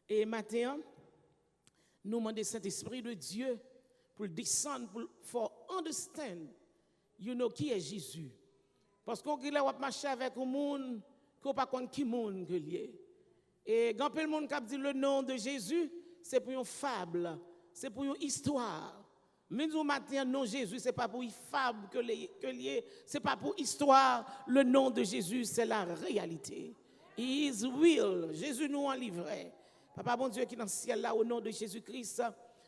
Et maintenant, nous demandons le Saint-Esprit de Dieu pour descendre, pour understand, qui est Jésus. Parce qu'on a marché avec un monde, qu'on ne sait pas qui monde que lié. Et quand le monde qui dit le nom de Jésus, c'est pour une fable, c'est pour une histoire. Mais nous maintenant, non Jésus, ce n'est pas pour une fable que lié, ce n'est pas pour histoire. Le nom de Jésus, c'est la réalité. He is real. Jésus nous en livrait. Papa bon Dieu qui est dans le ciel là, au nom de Jésus-Christ,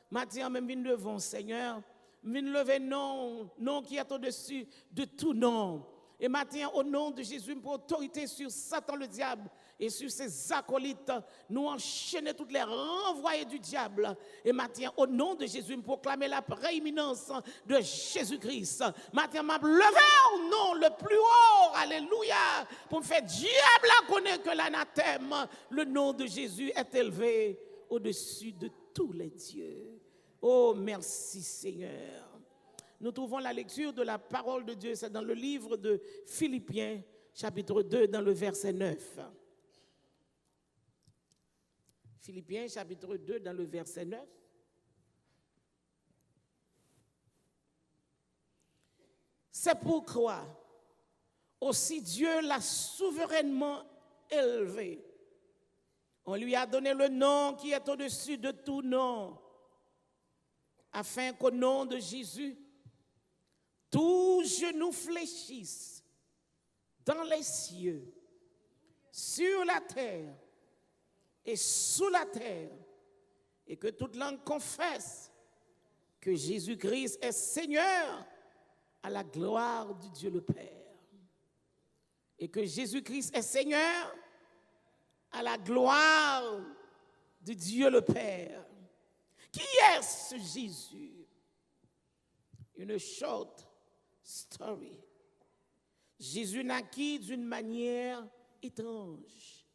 maintenant même vient devant Seigneur, vient lever nom qui est au-dessus de tout nom. Et maintenant, au nom de Jésus, pour autorité sur Satan le diable et sur ses acolytes, nous enchaîner toutes les renvoyés du diable. Et maintenant, au nom de Jésus, nous proclamer la prééminence de Jésus-Christ. Maintenant, m'a levé au nom le plus haut, alléluia, pour me faire diable à connaître que l'anathème, le nom de Jésus est élevé au-dessus de tous les dieux. Oh, merci Seigneur. Nous trouvons la lecture de la parole de Dieu, c'est dans le livre de Philippiens, chapitre 2, dans le verset 9. Philippiens, chapitre 2, dans le verset 9. C'est pourquoi aussi Dieu l'a souverainement élevé. On lui a donné le nom qui est au-dessus de tout nom, afin qu'au nom de Jésus, tous genoux fléchissent dans les cieux, sur la terre et sous la terre, et que toute langue confesse que Jésus-Christ est Seigneur à la gloire du Dieu le Père. Et que Jésus-Christ est Seigneur à la gloire du Dieu le Père. Qui est ce Jésus? Une short story. Jésus naquit d'une manière étrange.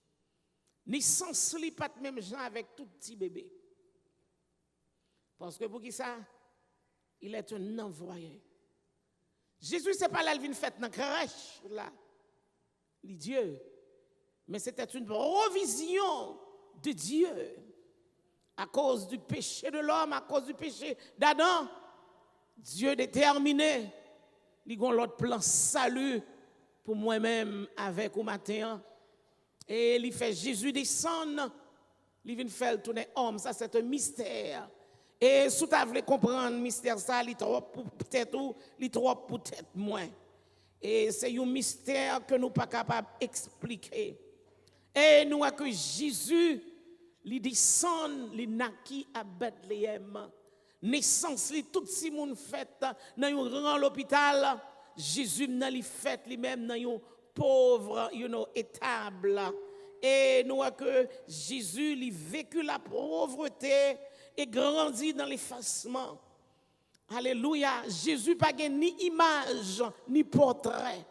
Naissance li pas même gens avec tout petit bébé. Parce que pour qui ça? Il est un envoyé. Jésus c'est pas là il vient fait dans crèche là. Les Dieu. Mais c'était une provision de Dieu. À cause du péché de l'homme, à cause du péché d'Adam, Dieu déterminé, il y a l'autre plan salut pour moi-même avec au matin. Et il fait Jésus descendre, il vient faire tourner homme, ça c'est un mystère. Et si tu veux comprendre le mystère, ça, il est trop pour peut-être ou, il est trop pour peut-être moins. Et c'est un mystère que nous ne sommes pas capables d'expliquer. Et nous avons que Jésus, il descend, il naquit à Bethléem. Naissance, tout si moun fait dans un grand hôpital, Jésus n'a li fait lui-même dans un pauvre, étable. Et nous avons que Jésus il vécu la pauvreté et grandi dans l'effacement. Alléluia. Jésus n'a pas ni image ni portrait.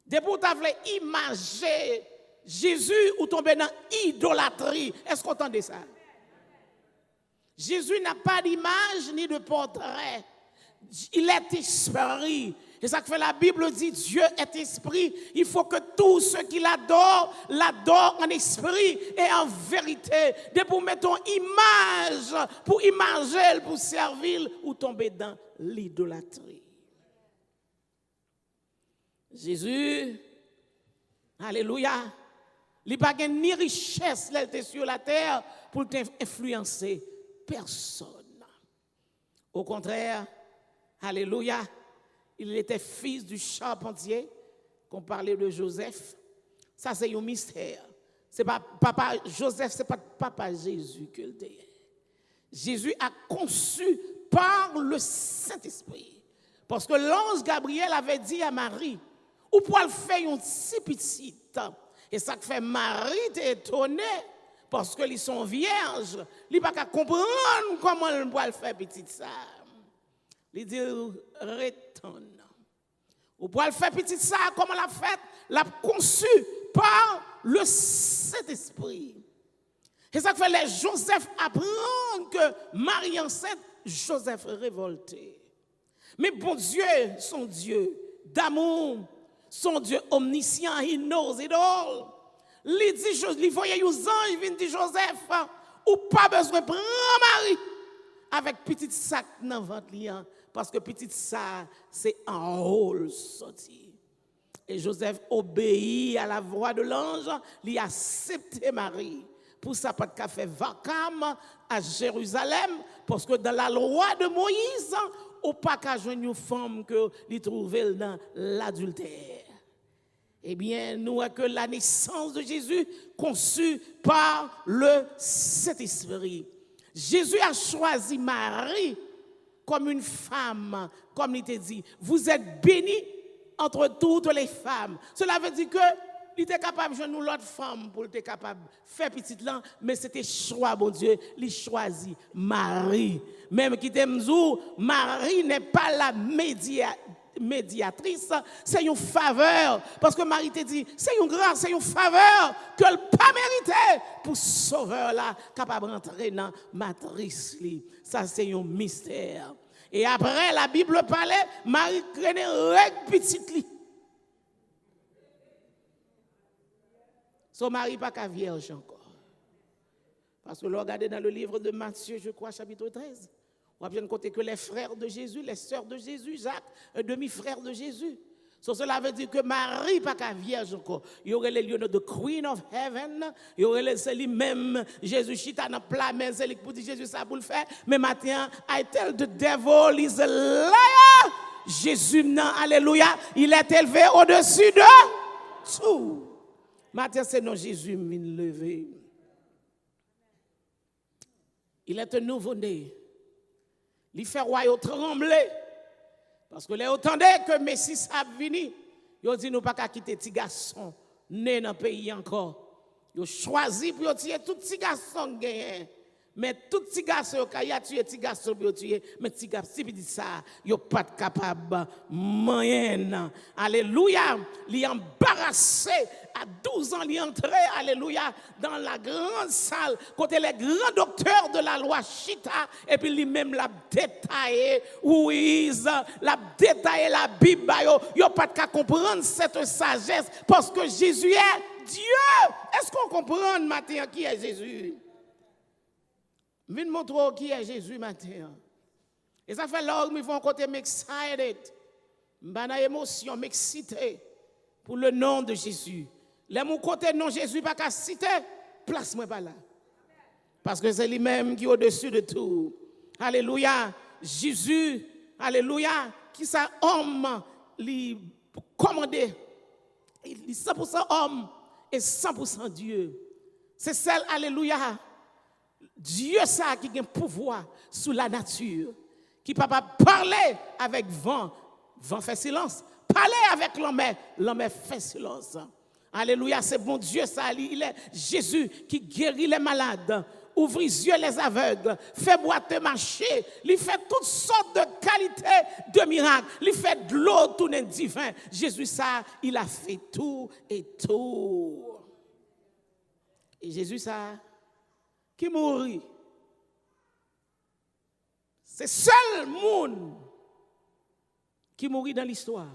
Depuis que tu voulais imager Jésus ou tomber dans l'idolâtrie, est-ce qu'on entendait ça? Jésus n'a pas d'image ni de portrait. Il est esprit. Et ça que fait la Bible dit Dieu est esprit. Il faut que tous ceux qui l'adorent en esprit et en vérité. Dès pour mettre une image, pour imager, pour servir ou tomber dans l'idolâtrie. Jésus, alléluia, il n'a pas ni richesse là, sur la terre pour t'influencer. Personne. Au contraire, alléluia, il était fils du charpentier, qu'on parlait de Joseph. Ça, c'est un mystère. C'est pas papa Joseph, c'est pas papa Jésus que le dit. Jésus a conçu par le Saint-Esprit. Parce que l'ange Gabriel avait dit à Marie, ou pour le faire un petit petit. Et ça fait Marie étonnée. Parce qu'ils sont vierges, ils ne peuvent pas comprendre comment ils peuvent faire petit ça. Ils disent, retourne. Ou pour faire petit ça, comment l'a fait? L'a conçu par le Saint-Esprit. Et ça fait les Joseph apprennent que Marie enceinte, Joseph révolté. Mais bon Dieu, son Dieu d'amour, son Dieu omniscient, he knows it all. Il dit, il voyait les anges viennent dire Joseph, ou pas besoin de prendre Marie avec petit sac dans le ventre, parce que petit sac, c'est un rôle sorti. Et Joseph obéit à la voix de l'ange, il a accepté Marie. Pour ça, pas de faire vacam à Jérusalem, parce que dans la loi de Moïse, on pas qu'à joindre une femme que il trouvait dans l'adultère. Eh bien, nous avons que la naissance de Jésus conçue par le Saint-Esprit. Jésus a choisi Marie comme une femme, comme il t'a dit. Vous êtes bénie entre toutes les femmes. Cela veut dire que il était capable de jouer l'autre femme pour être capable de faire petite là, mais c'était choix, bon Dieu, il choisit Marie. Même qui t'aime Marie n'est pas la médiatrice, c'est une faveur. Parce que Marie te dit, c'est une grâce, c'est une faveur que le pas mérité pour sauveur là, capable de rentrer dans la matrice. Ça, c'est un mystère. Et après, la Bible parlait, Marie craignait règle petite li. Son mari pas qu'à vierge encore. Parce que regardez dans le livre de Matthieu, je crois, chapitre 13. On va bien compter que les frères de Jésus, les sœurs de Jésus, Jacques, un demi-frère de Jésus. Cela veut dire que Marie pas qu'à vierge encore. Il y aurait les lieux de Queen of Heaven. Il y aurait les lui-même, Jésus chita dans plat, mais c'est lui pour dire Jésus ça pour le faire. Mais maintenant, I tell the devil is a liar. Jésus, non, alléluia, il est élevé au-dessus de tout. Maintenant, c'est non Jésus qui vient lever. Il est un nouveau-né. Il fait royaume trembler. Parce que les entendez que Messie a venu. Ils dit nous pas qu'à quitter petit garçon né dans le pays encore. Ils choisi pour tuer tout petit garçon gagné. Mais tout petit garçon qui a tué petit garçon pour tuer, mais petit garçon si dit ça, yo pas capable moyen. Alléluia, il est embarrassé à 12 ans, il est entré, alléluia, dans la grande salle côté les grands docteurs de la loi Chita et puis lui-même l'a détaillé l'a détaillé la Bible, yo pas qu'à comprendre cette sagesse parce que Jésus est Dieu. Est-ce qu'on comprend maintenant qui est Jésus? Viens montrer qui est Jésus maintenant. Et ça fait lors qu'ils vont côté m'exciter. M'bana émotion, m'exciter pour le nom de Jésus. Les mon côté non Jésus pas qu'à citer, place moi pas là. Parce que c'est lui-même qui est au-dessus de tout. Alléluia. Jésus, alléluia, qui ça homme lui commandé. Il est 100% homme et 100% Dieu. C'est celle alléluia. Dieu ça qui a un pouvoir sur la nature, qui peut pas parler avec vent, vent fait silence, parler avec l'homme fait silence. Alléluia, c'est bon Dieu ça, il est Jésus qui guérit les malades, ouvre les yeux les aveugles, fait boiter marcher, il fait toutes sortes de qualités de miracles, il fait de l'eau tout divin. Jésus ça, il a fait tout et tout. Et Jésus ça qui mourit. C'est seul monde qui mourit dans l'histoire.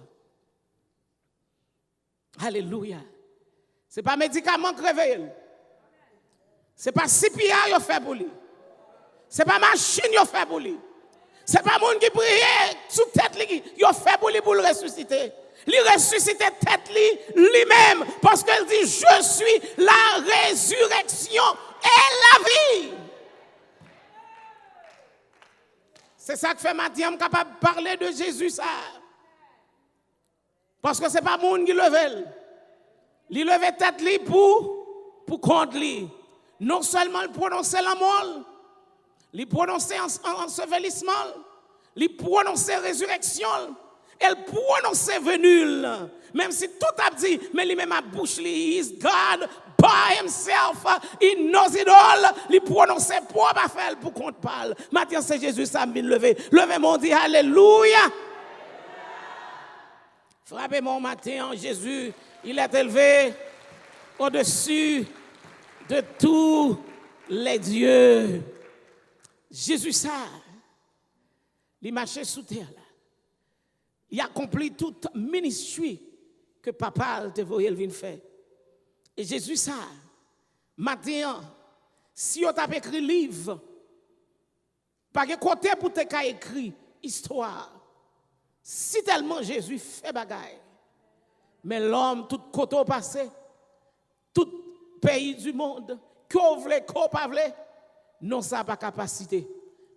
Alléluia. Ce n'est pas médicament crevé. Ce n'est pas CPR qui fait pour lui. Ce n'est pas machine qui fait pour lui. Ce n'est pas monde qui prie sous tête qui fait pour lui pour le ressusciter. Il ressuscite tête lui-même parce qu'il dit je suis la résurrection et la vie. C'est ça que fait Mathieu capable de parler de Jésus ça. Parce que ce n'est pas monde qui lève. Il lève tête li pour contre lui. Non seulement il prononce la mort, il prononce ensevelissement, il prononce résurrection, il prononce venue. Même si tout a dit, mais lui-même a bouche, he is God by himself, he knows it all. Il prononce propre affaire pour qu'on parle. Maintenant c'est Jésus ça vient lever. Levez mon dit alléluia. Frappez mon matin, Jésus, il est élevé au-dessus de tous les dieux. Jésus ça, il marchait sous terre là. Il accomplit toute ministère que papa te voyait venir faire. Et Jésus ça, matin, si on t'a écrit livre, pas de côté pour te écrit histoire. Si tellement Jésus fait bagaille, mais l'homme tout côté passé, tout pays du monde, qu'on voulait, qu'on pas voulait, non ça pas capacité.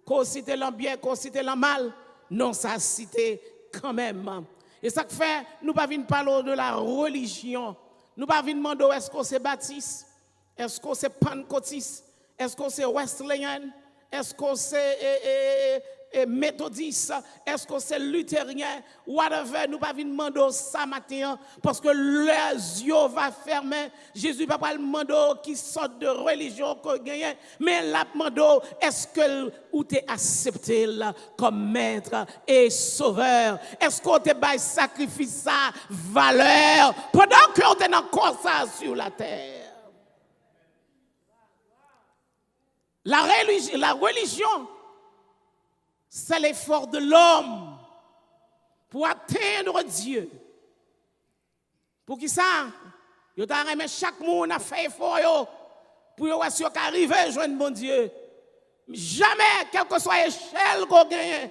Qu'on cite l'en bien, qu'on cite l'en mal, non ça cité quand même. Et ça fait, nous pas venir parler de la religion. Nous pas venir demander est-ce qu'on c'est baptiste, est-ce qu'on c'est pentecôtiste, est-ce qu'on c'est wesleyan, est-ce qu'on c'est méthodiste, est-ce que c'est luthérien, whatever, nous pas venir demander ça matin parce que les yeux vont fermer. Jésus va pas demander qui sorte de religion qu'on gagne, mais la demander est-ce que ou t'es accepté là comme maître et sauveur? Est-ce qu'on te bail sacrifice ça valeur pendant que on est encore ça sur la terre? La religion c'est l'effort de l'homme pour atteindre Dieu. Pour qui ça? Yo t'a remis chaque monde a fait effort pour yo arriver à joindre bon Dieu. Jamais, quelle que soit l'échelle qu'on gagne,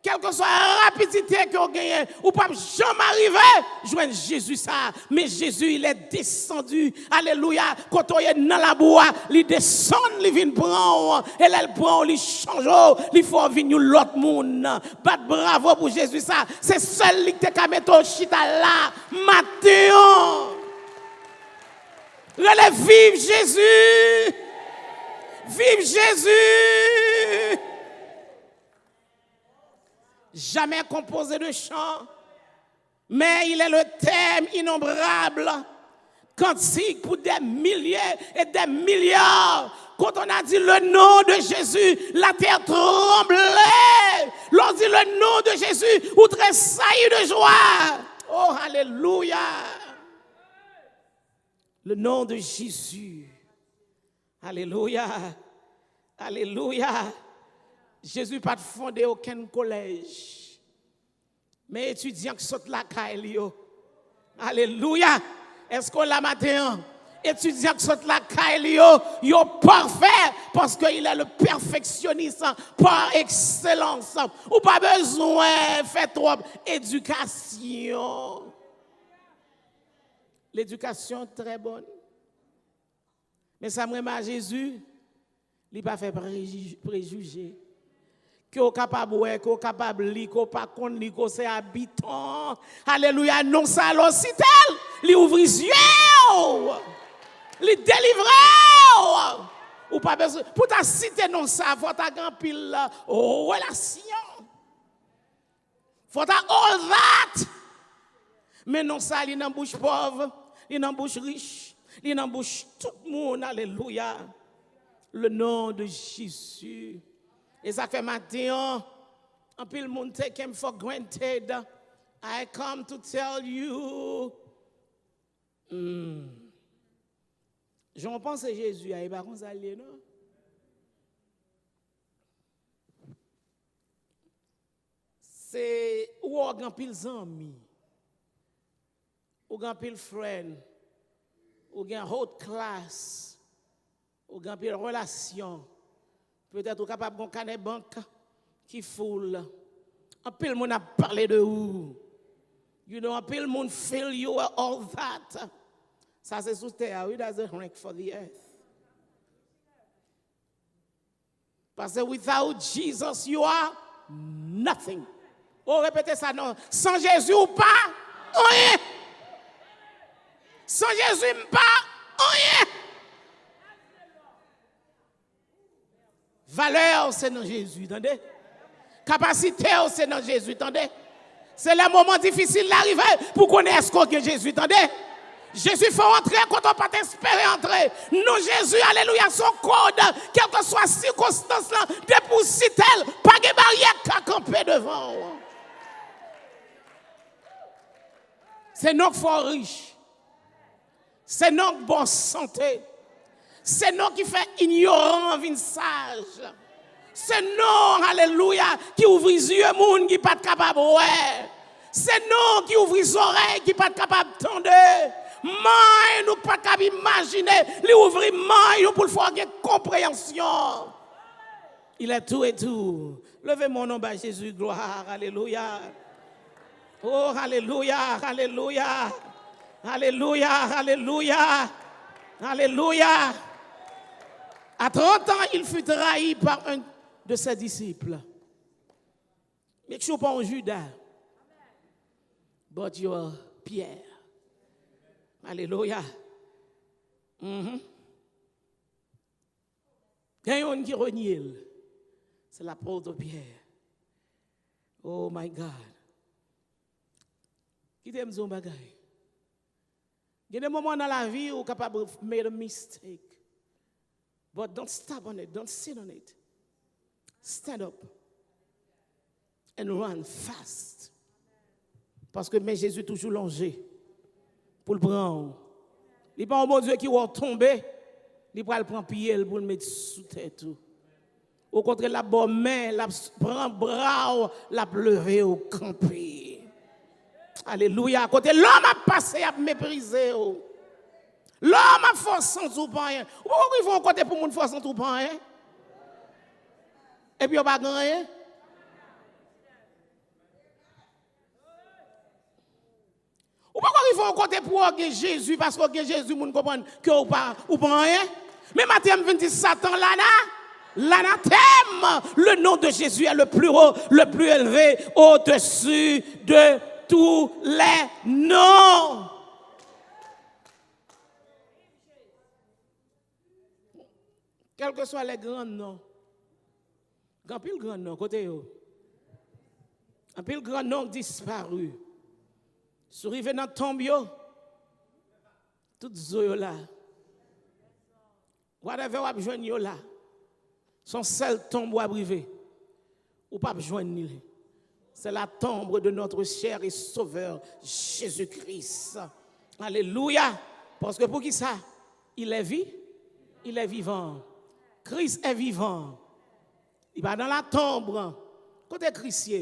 quelle que soit la rapidité qu'on gagne, ou pas jamais arriver à joindre Jésus ça. Mais Jésus, il est descendu. Alléluia. Quand on est dans la bois, il descend, il vient prendre. Et là, il prend, il change. Il faut venir l'autre monde. Bat bravo pour Jésus ça. C'est seul qui te mettre au chita là. Matin. Relève, vive Jésus. Vive Jésus. Jamais composé de chants, mais il est le thème innombrable, cantique pour des milliers et des milliards. Quand on a dit le nom de Jésus, la terre tremblait. L'on dit le nom de Jésus, ou tressaillit de joie. Oh, alléluia. Le nom de Jésus. Alléluia. Alléluia. Jésus n'a pas fondé aucun collège. Mais étudiants qui sortent la caille. Alléluia. Est-ce qu'on l'a matin? Étudiants qui sortent la caille, yo parfait parce qu'il est le perfectionniste par excellence. Ou pas besoin de faire trop éducation. L'éducation très bonne. Mais ça me remet à Jésus, il n'a pas fait préjugés. Qu'on est capable de qu'on est capable de lire, qu'on pas contre lire, qu'on c'est habitant. Alléluia, non ça l'occitel, il ouvre les yeux, il délivre. Ou pas besoin pour ta citer non ça, faut ta grand pile relation. Faut ta all that. Mais non ça, il dans bouche pauvre, il dans bouche riche, il dans bouche tout le monde. Alléluia. Le nom de Jésus. Et ça fait matin, un peu le monde take him for granted. I come to tell you. Je pense à Jésus, il va comme ça, non? C'est où on a pile amis, ou on pile friend, ou on haute classe, ou on pile relation. Peut-être vous capable de faire une banque qui foule. Un peu le monde a parlé de vous. You know, un peu le monde feel you all that. Ça c'est sous terre. It doesn't rank for the earth. Parce que without Jesus, you are nothing. Oh, répétez ça, non. Sans Jésus ou pas, rien. Sans Jésus, pas rien. Valeur, c'est dans Jésus, entendez? Capacité, c'est dans Jésus, entendez? C'est le moment difficile d'arriver pour connaître ce qu'est Jésus, entendez? Jésus fait entrer quand on ne peut pas espérer entrer. Non, Jésus, alléluia, son code, quelle que soit la circonstance, dépoussitel, pas de barrière qu'à camper devant. C'est non fort riche. C'est non bonne santé. C'est non qui fait ignorant vin sage. C'est non, alléluia, qui ouvre les yeux moun qui pas capable ouais. C'est non qui ouvre les oreilles qui pas capable tendre. main nous pas qu'à imaginer, lui ouvrir main pour le faire une compréhension. Il est tout et tout. Levez mon nom à Jésus, gloire, alléluia. Oh, alléluia, alléluia. Alléluia, alléluia. Alléluia. À 30 ans, il fut trahi par un de ses disciples. Mais je ne suis pas un Judas. But you are Pierre. Alléluia. Il y a un qui renie. C'est l'apôtre Pierre. Oh my God. Qui t'aime son bagage? Il y a des moments dans la vie où vous êtes capable de faire une mistake. But don't stop on it. Don't sit on it. Stand up. And run fast. Parce que mais Jésus est toujours longé pour le prendre. Il n'est pas un bon Dieu qui va tomber. Il va le prendre pied pour le mettre sous tête. Au contraire, la bonne main, la prend bras, la lever au campé. Alléluia. À côté, l'homme a passé à mépriser. L'homme a forcé sans tout rien. Pourquoi ils vont côté pour mon force sans tout rien? Et puis on va gagner. Ou pourquoi ils font côté pour Jésus parce que Jésus moun comprend que ou pas rien? Mais Matthieu 26 Satan l'anathème, le nom de Jésus est le plus haut, le plus élevé au-dessus de tous les noms. Quels que soient les grands noms. Quand pile grand nom côté yo. Un pile grand nom disparu. Sourive dans tombe yo. Tout zo là. Whatever wap joindre yo là. Son seul tombe ou abrivé. Ou pas joindre ni. C'est la tombe de notre cher et sauveur Jésus-Christ. Alléluia. Parce que pour qui ça? Il est vivant. Christ est vivant. Il va dans la tombe. Côté Christ,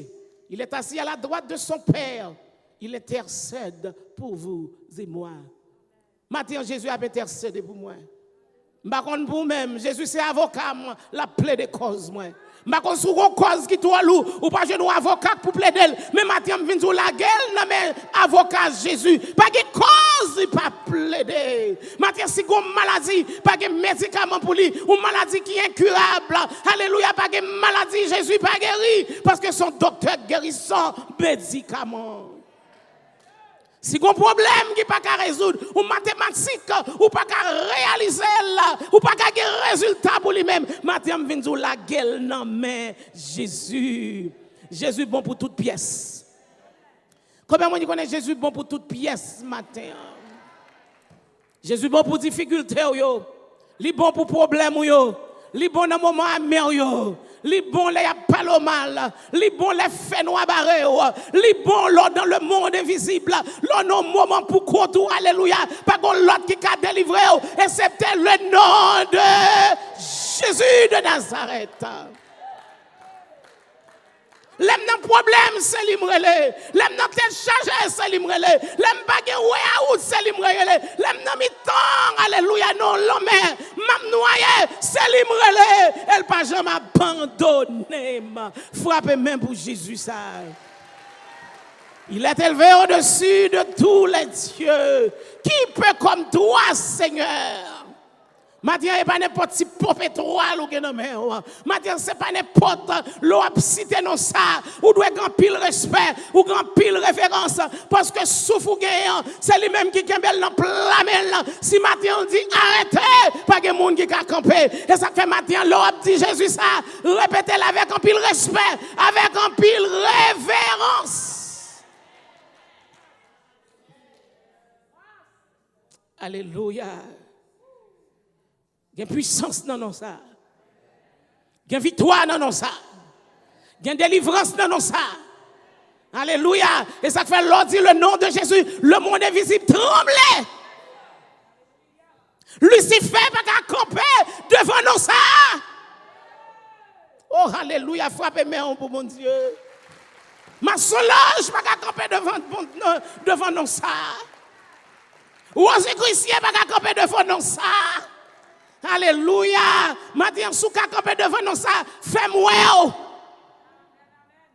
il est assis à la droite de son Père. Il intercède pour vous et moi. Maintenant, Jésus a intercédé pour moi. Je ne sais pas pour même. Jésus, c'est avocat, la plaide cause. Je ne sais pas si une cause qui est lourd ou pas un avocat pour plaider. Mais maintenant, je viens de la gueule, mais avocat Jésus. Pas de cause pas plaider. Maintenant, si vous avez une maladie, pas de médicament pour lui, ou une maladie qui est incurable. Alléluia, pas de maladie, Jésus pas guéri. Parce que son docteur guérit sans médicament. Si vous avez un problème qui n'est pas qu'à résoudre, ou mathématique, ou pas qu'à réaliser, ou pas qu'à gagner résultat pour lui-même, maintenant, je viens de la gueule, non, mais Jésus. Jésus bon pour toute pièce. Combien de gens connaissent Jésus bon pour toute pièce matin? Jésus bon pour difficulté, il est bon pour problème, il est bon dans le moment amer. Li bon les appels au mal, li bon les faits noirs barrés, li bon l'autre dans le monde invisible, l'autre non moment pour contour, alléluia, pas qu'on l'autre qui a délivré, excepté le nom de Jésus de Nazareth. L'aime dans problème, c'est l'imrele. L'aime dans tête chargée, c'est l'imrele. L'aime pas gen way out, c'est l'imrele. L'aime dans mi-temps, alléluia, non, l'homme, m'am noyé, c'est l'imrele. Elle pas jamais abandonné. Frappez même pour Jésus ça. Il est élevé au-dessus de tous les dieux. Qui peut comme toi, Seigneur? Maintenant, ce n'est pas n'importe si pop étoile ou que main. Maintenant, ce n'est pas n'importe l'eau cité non ça. Ou doit grand pile respect, ou grand pile référence. Parce que souffle gagnant, c'est lui-même qui kembel dans plamel. Si maintenant on dit arrêtez, pas de monde qui a campé. Et ça fait maintenant l'eau dit Jésus ça. Répétez-le avec un pile respect, avec un pile révérence. Alléluia. Il y a puissance dans ça. Il y a victoire dans ça. Il y a délivrance dans ça. Alléluia. Et ça fait l'ordre dit le nom de Jésus. Le monde invisible tremblait. Lucifer pas qu'à camper devant nous ça. Oh, alléluia. Frappez-moi pour mon Dieu. Ma Solange pas qu'à camper devant nous ça. Ou est chrétien pas qu'à camper devant non ça. Alléluia. Maintenant, sous qu'à camper devant non ça, fais-moi.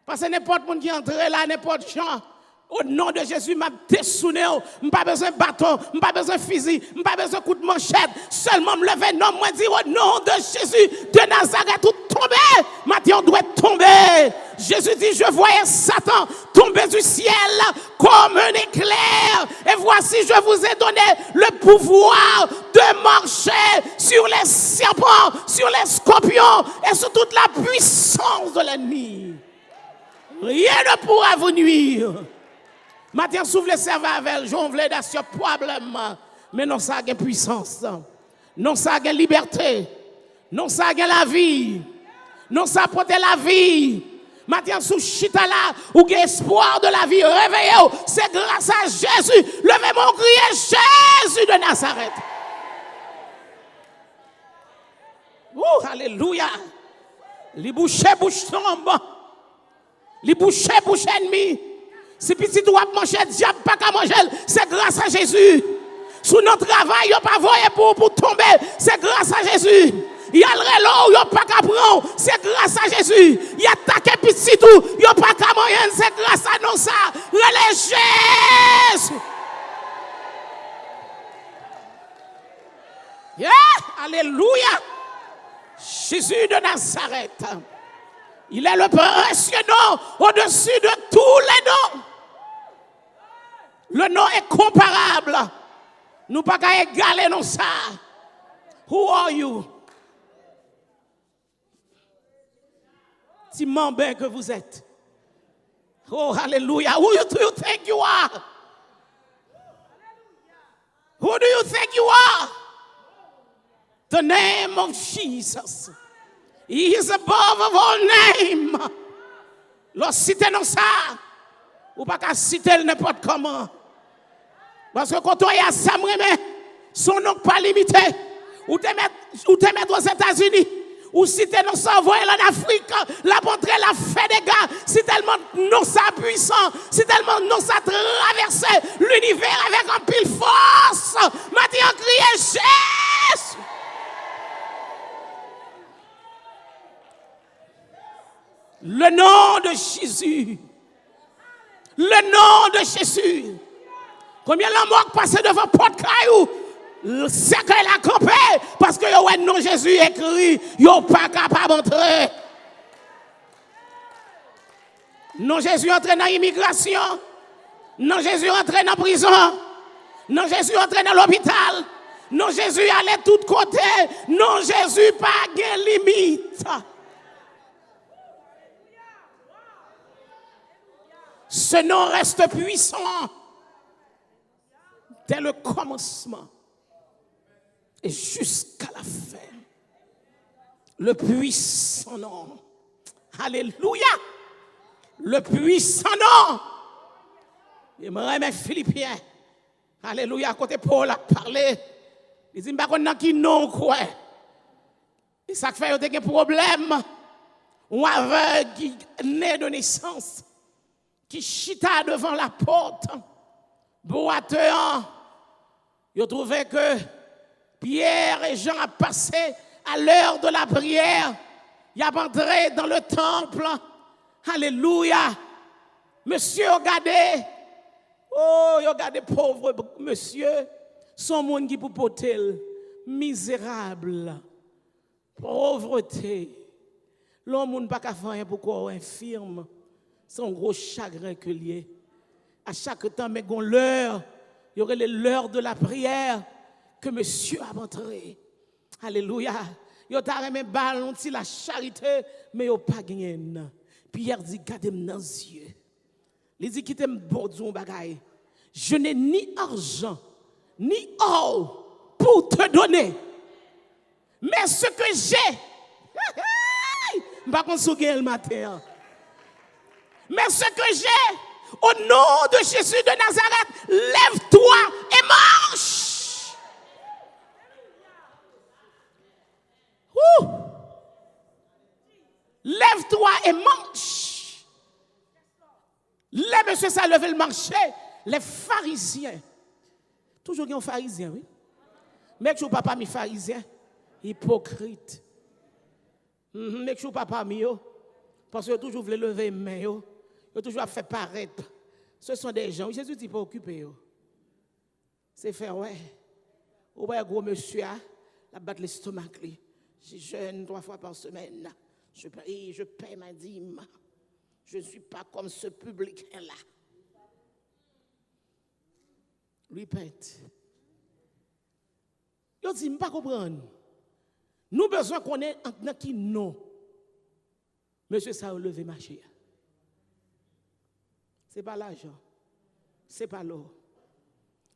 Parce que n'importe qui qui entre là, n'importe gens. Au nom de Jésus, m'a dessouné. Je pas besoin de bâton, je pas besoin de fusil, je pas besoin de coup de manchette. Seulement me lever, non, moi dire au nom de Jésus de Nazareth, tout tomber. Maintenant, on doit tomber. Jésus dit, je voyais Satan tomber du ciel comme un éclair. Et voici, je vous ai donné le pouvoir de marcher sur les serpents, sur les scorpions et sur toute la puissance de l'ennemi. Rien ne pourra vous nuire. Maintenant, souffle le cerveau avec, jongle dans ce problème. Mais non, ça a une puissance. Non, ça a une liberté. Non, ça a la vie. Non, ça apporte la vie. Maintenant, sous chita là, ou avez espoir de la vie, réveillez-vous. C'est grâce à Jésus. Levez mon crier, Jésus de Nazareth. Alléluia. Les bouchers, bouche tombe. Les bouchers, bouche ennemi. Si petit ou à manger, diable pas qu'à manger, c'est grâce à Jésus. Sous notre travail, il n'y a pas voyé pour tomber, c'est grâce à Jésus. Il y a le relais, il n'y a pas qu'à prendre, c'est grâce à Jésus. Il y a attaqué petit tout, il n'y a pas qu'à moyen, c'est grâce à nous ça. Relais Jésus. Yeah, alléluia. Jésus de Nazareth. Il est le précieux nom au-dessus de tous les noms. Le nom est comparable. Nous pas qu'à égaler non ça. Who are you? Si membre que vous êtes. Oh, hallelujah. Who do you think you are? Who do you think you are? The name of Jesus. He is above of all name. Lorsque citer non ça, ou pas qu'à citer n'importe comment. Parce que quand on y a ça, son nom pas limité. Ou te mettre aux États-Unis. Ou si tu nous envoyé en Afrique, la montrer la fait des gars, si tellement non ça puissant, si tellement non ça traversé l'univers avec un pile force. Maintenant crier Jésus. Le nom de Jésus. Le nom de Jésus. Combien de morts passent devant Port-Caillou? Le cercueil a campé parce que le nom de Jésus écrit, ils ne sont pas capables d'entrer. Non, Jésus entré dans l'immigration. Non, Jésus entré dans la prison. Non, Jésus entré dans l'hôpital. Non, Jésus allait de tous côtés. Non, Jésus pas de limite. Ce nom reste puissant dès le commencement et jusqu'à la fin. Le puissant nom. Alléluia. Le puissant nom. Et moi, mes Philippiens. Alléluia. À côté Paul a parlé. Il dit, je ne sais qui non quoi. Et ça fait qu'il y a des problèmes. Ou aveugle qui est né de naissance. Qui chita devant la porte. Boiteux. Il a trouvé que Pierre et Jean ont passé à l'heure de la prière. Ils ont entré dans le temple. Alléluia. Monsieur, regardez. Oh, regardez, pauvre monsieur. Son monde qui peut porter. Misérable. Pauvreté. L'homme n'a pas qu'à faire pourquoi infirme. C'est un gros chagrin que lié. À chaque temps, mais gon l'heure, il y aurait l'heure de la prière que monsieur a montré. Alléluia. Il a remis ballon si la charité, mais il n'a pas gagné. Pierre dit, gardez-moi dans les yeux. Il dit, quittez-moi bon bagaille. Je n'ai ni argent, ni or pour te donner. Mais ce que j'ai, je ne vais pas souvenir le matin. Mais ce que j'ai, au nom de Jésus de Nazareth, lève-toi et marche. Lève-toi et marche. Les messieurs, ça levé le marché. Les pharisiens, Toujours un pharisien, oui. Mais que papa mi pharisien, hypocrite. Mais que papa mi yo, parce que toujours voulait lever main yo, toujours fait paraître. Ce sont des gens, Jésus dit pas occuper yo. C'est faire ouais. Ou bien gros monsieur la battre l'estomac lui. Je jeûne 3 fois par semaine. Je paie ma dîme. Je ne suis pas comme ce publicain-là. Repent. Yo dit, je ne pas comprendre. Nous besoin qu'on ait un qui non. Monsieur, ça a levé marché. Ce n'est pas l'argent. Ce n'est pas l'or.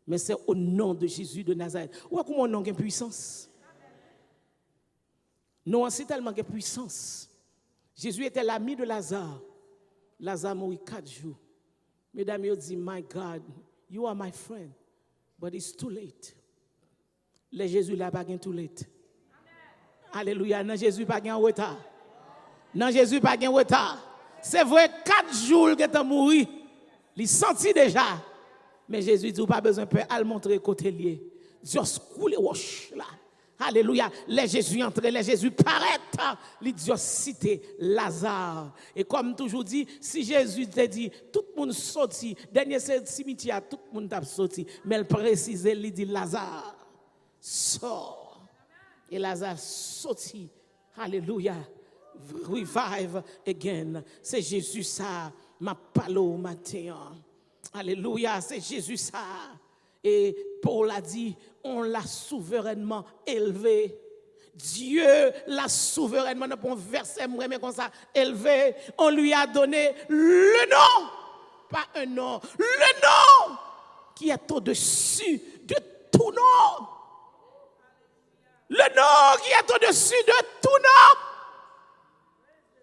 Mais c'est au nom de Jésus de Nazareth. Ou comment on a une puissance? Non, c'est tellement de puissance. Jésus était l'ami de Lazare. Lazare mourit 4 jours. Mesdames, ils disent, my God, you are my friend. But it's too late. Les Jésus là pas too late. Alléluia. Non, Jésus pas en retard. Non, Jésus pas en retard. C'est vrai, 4 jours que tu as mouru. Il senti déjà. Mais Jésus dit, pas besoin de aller montrer côté lié. Dieu coule roche là. Alléluia. Les Jésus entre, les Jésus paraît. Les Dieu cité Lazare. Et comme toujours dit, si Jésus te dit, tout le monde sorti, dernier cimetière, tout le monde a sorti. Mais elle précise, il dit Lazare, sort. Et Lazare sorti. Alléluia. Revive again. C'est Jésus ça, ma palo matin. Alléluia, c'est Jésus ça. Et Paul a dit, on l'a souverainement élevé. Dieu l'a souverainement, dans un verset, mais comme ça, élevé. On lui a donné le nom, pas un nom, le nom qui est au-dessus de tout nom. Le nom qui est au-dessus de tout nom.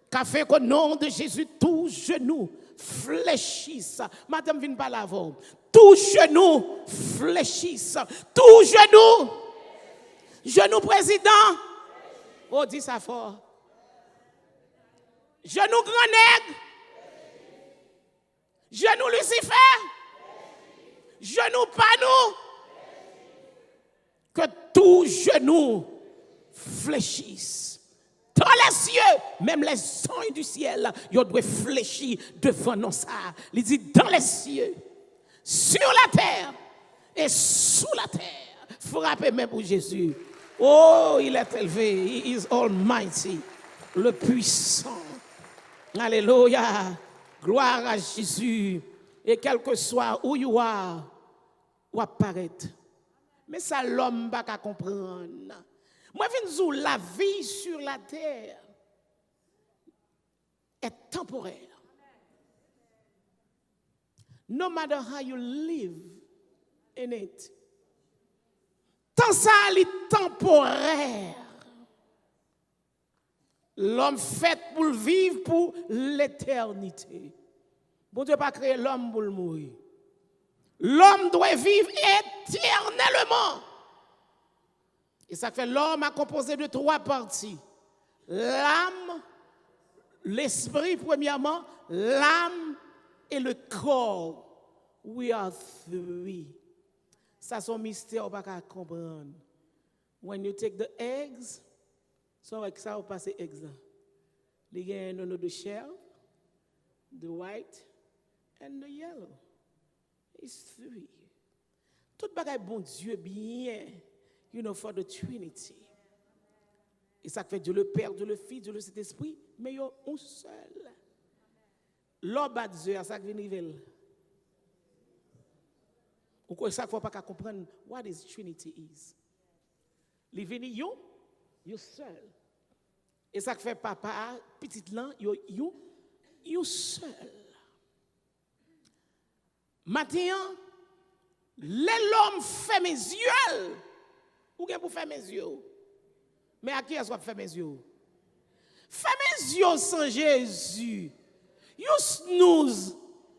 Qu'a fait qu'au nom de Jésus, tout genou fléchisse. Madame, viens pas l'avant. Tout genou fléchisse. Tout genou. Genou président. Oh, dis ça fort. Genou grand nègre. Genou Lucifer. Genou panou. Que tout genou fléchisse. Dans les cieux, même les anges du ciel, ils doivent fléchir devant nous ça. Il dit dans les cieux, sur la terre et sous la terre. Frappez même pour Jésus. Oh, il est élevé. He is almighty. Le puissant. Alléluia. Gloire à Jésus. Et quel que soit où you are, ou apparaître. Mais ça, l'homme n'a pas comprendre. Moi, je veux dire, la vie sur la terre est temporaire. No matter how you live in it. Tant ça, elle est temporaire. L'homme fait pour vivre pour l'éternité. Bon Dieu pas créé l'homme pour le mourir. L'homme doit vivre éternellement. Et ça fait l'homme a composé de 3 parties. L'âme, l'esprit premièrement, l'âme et le corps. We are 3. Ça c'est un mystère on pas comprendre. When you take the eggs, so avec ça on passe les eggs là. Il y a the shell, the white and the yellow. It's 3. Tout bagaille bon Dieu bien. You know, for the Trinity. Et ça fait Dieu le Père, Dieu le Fils, Dieu le Saint-Esprit, mais il y a un seul. L'homme a Dieu, ça vient révéler. Ou quoi ça faut pas comprendre what is Trinity is. Il vient you seul. Et ça fait papa petit là, you seul. Maintenant, l'homme fait mes yeux. Ou bien pour faire mes yeux. Mais à qui est-ce qu'on fait mes yeux? Faire mes yeux sans Jésus. You snooze.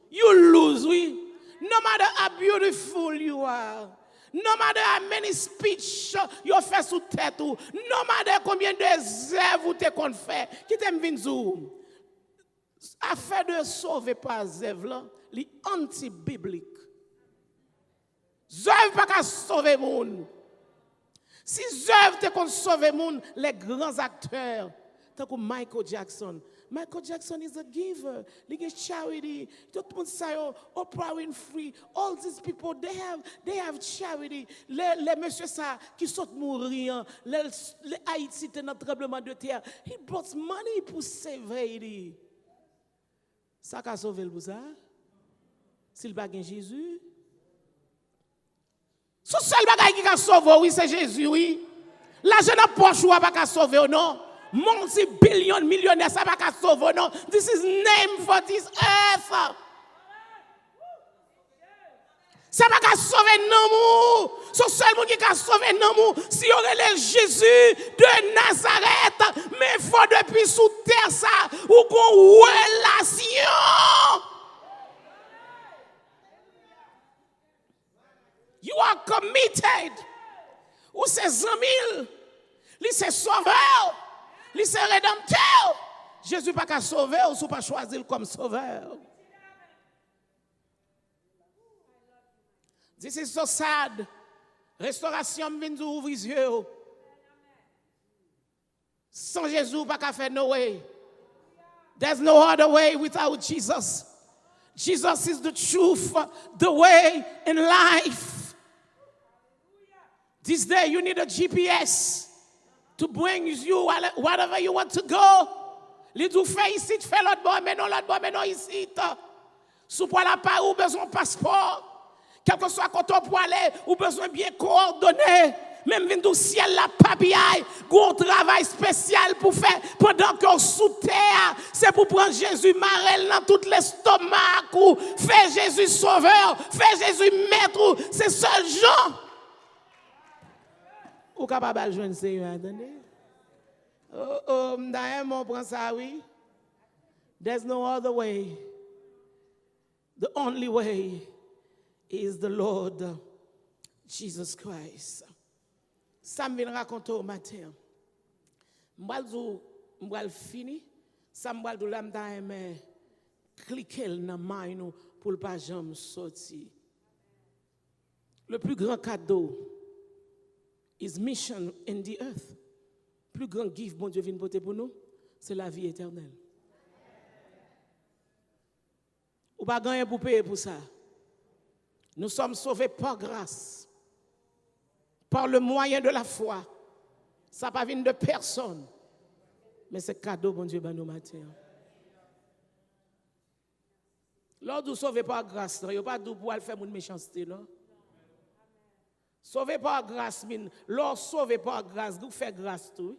You lose, oui. No matter how beautiful you are. No matter how many speech you fait sous tête ou. No matter combien de œuvres vous te qu'on fait. Qui t'aime vinzou? Affaire de sauver par œuvre là, li anti-biblique. Œuvre pas qu'à sauver monde. Si œuvre te qu'on sauver monde, les grands acteurs, tant que Michael Jackson. Michael Jackson is a giver. He gives charity. Tout le monde sait, Oprah Winfrey, all these people, they have charity. Les messieurs ça qui sont mourir, les Haïti dans le tremblement de terre, he brought money pour save Haiti. Ça qu'a sauvé le ça? S'il pas gain Jésus. Ce seul bagage qui a sauvé, oui, c'est Jésus, oui. L'argent n'a pas choix pas sauver, non. Multi-billion millionnaire, ça va pas sauver, non. This is name for this earth. Ça va pas sauver, non. Ce seul monde qui a sauvé, non. Si on relève Jésus de Nazareth, mais il faut depuis sous terre ça, ou qu'on relation. You are committed. Ou c'est 100 000. Lui c'est sauveur. Lui c'est rédempteur. Jésus pas qu'à sauver ou pas choisir comme sauveur. This is so sad. Restauration vient d'ouvrir les yeux. Sans Jésus pas qu'à faire no way. There's no other way without Jesus. Jesus is the truth, the way, and life. This day you need a GPS to bring you wherever you want to go. Les tout fait ici, tu fais l'autre bord, mais non ici. Si pour aller par où besoin de passeport, quel que soit quand on peut aller, ou besoin bien coordonné. Même vin du ciel la papiaille, un travail spécial pour faire pendant qu'on sous terre, c'est pour prendre Jésus marel dans tout l'estomac ou faire Jésus sauveur, faire Jésus maître, c'est seul Jean. Ou capable de joindre Seigneur, attendez. D'ailleurs, on prend ça, oui. There's no other way. The only way is the Lord Jesus Christ. Ça me vient raconter au matin. Je vais finir. Ça me vient de cliquer dans la main pour ne pas jamais sortir. Le plus grand cadeau is mission in the earth. Plus grand gift, bon Dieu vient porter pour nous, c'est la vie éternelle. Ou pas gagner pour payer pour ça. Nous sommes sauvés par grâce, par le moyen de la foi. Ça ne vient pas de personne, mais c'est cadeau, bon Dieu, ben nous matin. Lors vous sauvez par grâce, il n'y a pas de pour faire une méchanceté, non? Sauvé par grâce, lors sauvé par grâce, vous faites grâce tout.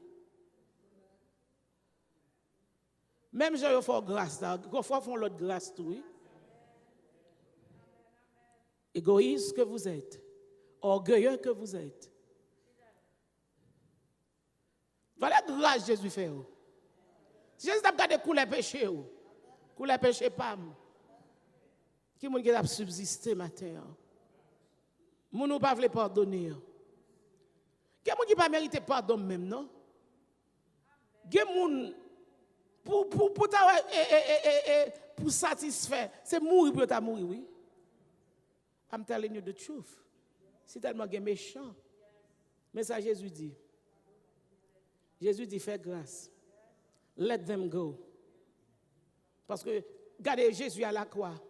Même si vous faites grâce, vous faites l'autre grâce tout. Égoïste que vous êtes, orgueilleux que vous êtes. Voilà la grâce que Jésus fait. Jésus a gardé couler péché. Couler péché pas. Qui est-ce qui a subsisté matin? Moun ou pas veut pardonner. Quelqu'un qui pas mérité pardon même non. Quelqu'un pour satisfaire, c'est mourir pour ta mourir oui. I'm telling you the truth. C'est tellement méchant. Mais ça Jésus dit. Jésus dit fais grâce. Let them go. Parce que regardez Jésus à la croix.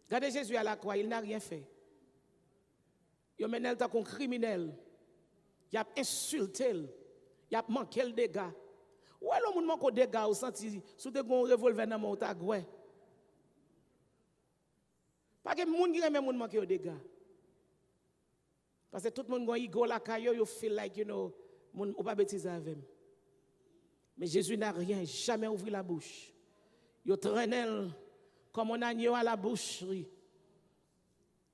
Regardez Jésus à la croix, il n'a rien fait. Il a mené le temps comme criminel. Il a insulté. Il a manqué le dégât. Ou alors, il manque le dégât, ou senti, sous des gros revolver dans mon tagoué. Parce que les gens qui aiment manquer le dégât. Parce que tout le monde qui a la caillou, you feel like, you know, on ne peut pas bêtiser avec. Mais Jésus n'a rien, jamais ouvert la bouche. Il traîné comme un agneau à la boucherie.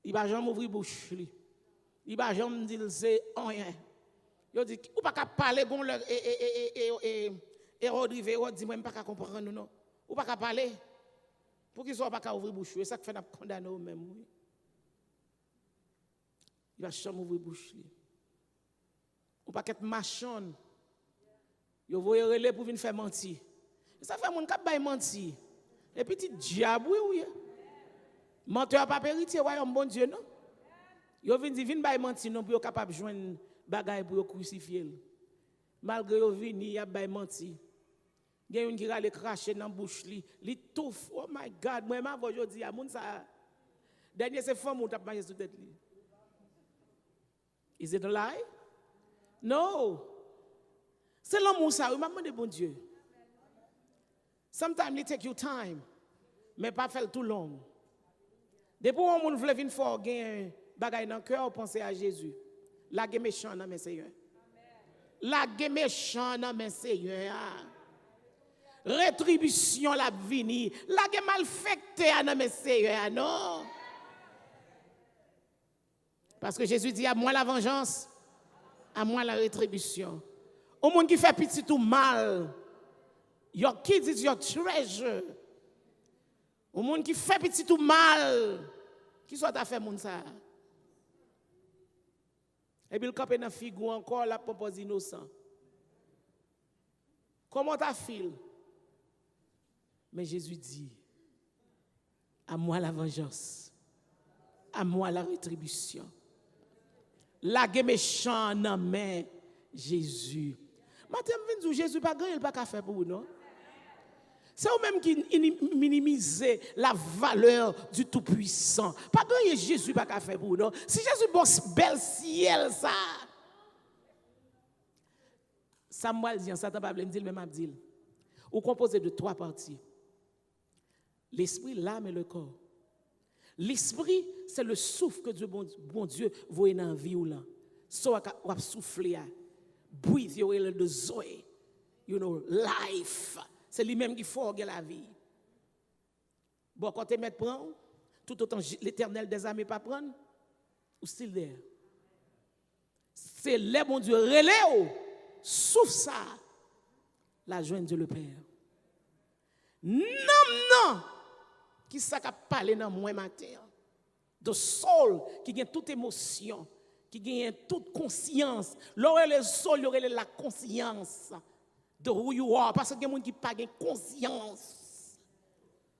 Il va jamais ouvrir la bouche. Il va jamais dire c'est rien. Il dit ou pas parler bon et Rodrigue dit moi pas comprendre non. Ou pas parler pour qu'ils soient pas ouvrir bouche. C'est ça que fait n'a condamner même oui. Il va jamais ouvrir bouche. Ou pas être machon. Yo voye relé pour venir faire mentir. Ça fait mon cap bail mentir. Et petit diable oui. Menteur pas héritier royaume bon Dieu non. Yo vinn di vinn bay menti non pour yo capable joindre bagay pour yo crucifier. Malgré yo vinn y a bay menti. Gen yon qui rale cracher dans bouche li tout. Oh my God, moi ma voix jodi a moun ça. Dernier c'est femme ou t'a marché sous tête li. Is it a lie? No. C'est l'amour ça, m'a demandé bon Dieu. Sometimes it take you time, mais pas faire tout long. Depuis on moun vle vinn fort gen bagay dans cœur penser à Jésus. La gen méchant dans mes Seigneur. La gen méchant dans mes Seigneur. Rétribution la vini. La gen malfecté dans mes Seigneur, non. Parce que Jésus dit à moi la vengeance, à moi la rétribution. Au monde qui fait petit ou mal, your kids is your treasure. Au monde qui fait petit ou mal, qui soit à faire moun ça. Et puis le cap est dans figou encore la propose innocent. Comment t'as fait? Mais Jésus dit, à moi la vengeance, à moi la rétribution. La guerre méchant dans main Jésus. Matin vinn dire Jésus pas grand il pas qu'à faire pour vous non. C'est eux même qui minimise la valeur du tout-puissant. Pas grand Jésus pas qu'à faire pour vous non. Si Jésus bon bel ciel ça. Samuel dit ça pas me dire même Abdil. Ou composé de 3 parties. L'esprit, l'âme et le corps. L'esprit, c'est le souffle que Dieu, bon Dieu, voit dans la vie ou là. So, on souffler, breathe, you will the zoe, you know, life. C'est lui-même qui forge la vie. Bon, quand tu met prend, tout autant l'Éternel des armées pas prendre, ou still there. C'est le bon Dieu relais, souffle ça, la joie de Dieu le Père. Non. Qui ça qu'a parlé dans moi matin? De soul qui a toute émotion, qui a toute conscience. L'aurait le soul, l'aurait la conscience de who you are. Parce que y a des gens qui n'ont pas de conscience.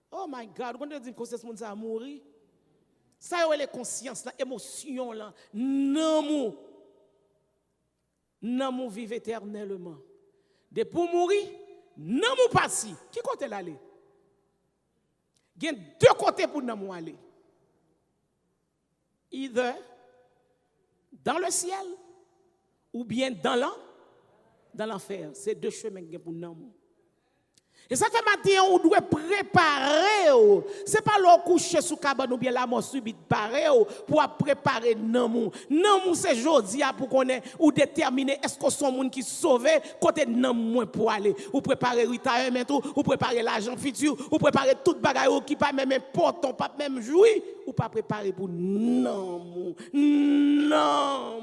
Oh my God, quand on dit que conscience, ça a mourir. Ça y est, la conscience, l'émotion, l'amour. L'amour vive éternellement. De pour mourir, l'amour parti. Qui côté l'aller? Il y a 2 côtés pour nous aller. Either dans le ciel ou bien dans l'enfer. C'est 2 chemins pour nous. Et ça fait matin, on doit préparer. Ce n'est pas le coucher sous cabane ou bien la mort subite pour préparer l'amour. L'amour, c'est aujourd'hui pour qu'on ait ou déterminer est-ce qu'on sont monde qui sauvé côté l'amour pour aller. Ou préparer retirement, ou préparer l'argent futur, ou préparer tout bagaille qui pas même important, pas même jouir, ou pas préparer pour l'amour. Non.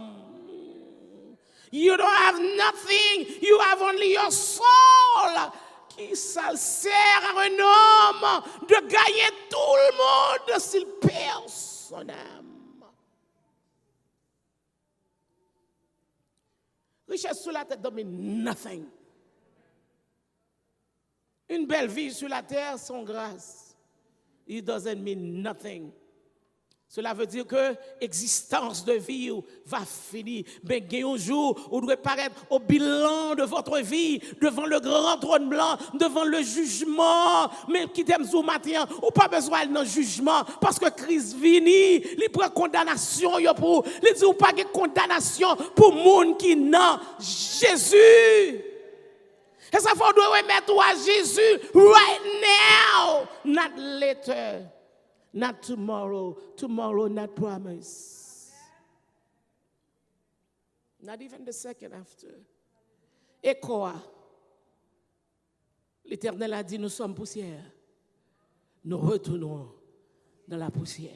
You don't have nothing, you have only your soul. Et ça sert à un homme de gagner tout le monde s'il perd son âme. Richesse sur la tête don't mean nothing. Une belle vie sur la terre sans grâce. It doesn't mean nothing. Cela veut dire que l'existence de vie va finir. Mais un jour, vous devez paraître au bilan de votre vie, devant le grand trône blanc, devant le jugement. Mais qui t'aime ce matin, ou pas besoin d'un jugement, parce que Christ vini, il prend condamnation pour, il dit ou pas de condamnation pour monde qui n'a Jésus. Et ça faut doit remettre à Jésus right now, not later. Not tomorrow, not promise. Not even the second after. Et quoi? L'Éternel a dit, nous sommes poussière. Nous retournons dans la poussière.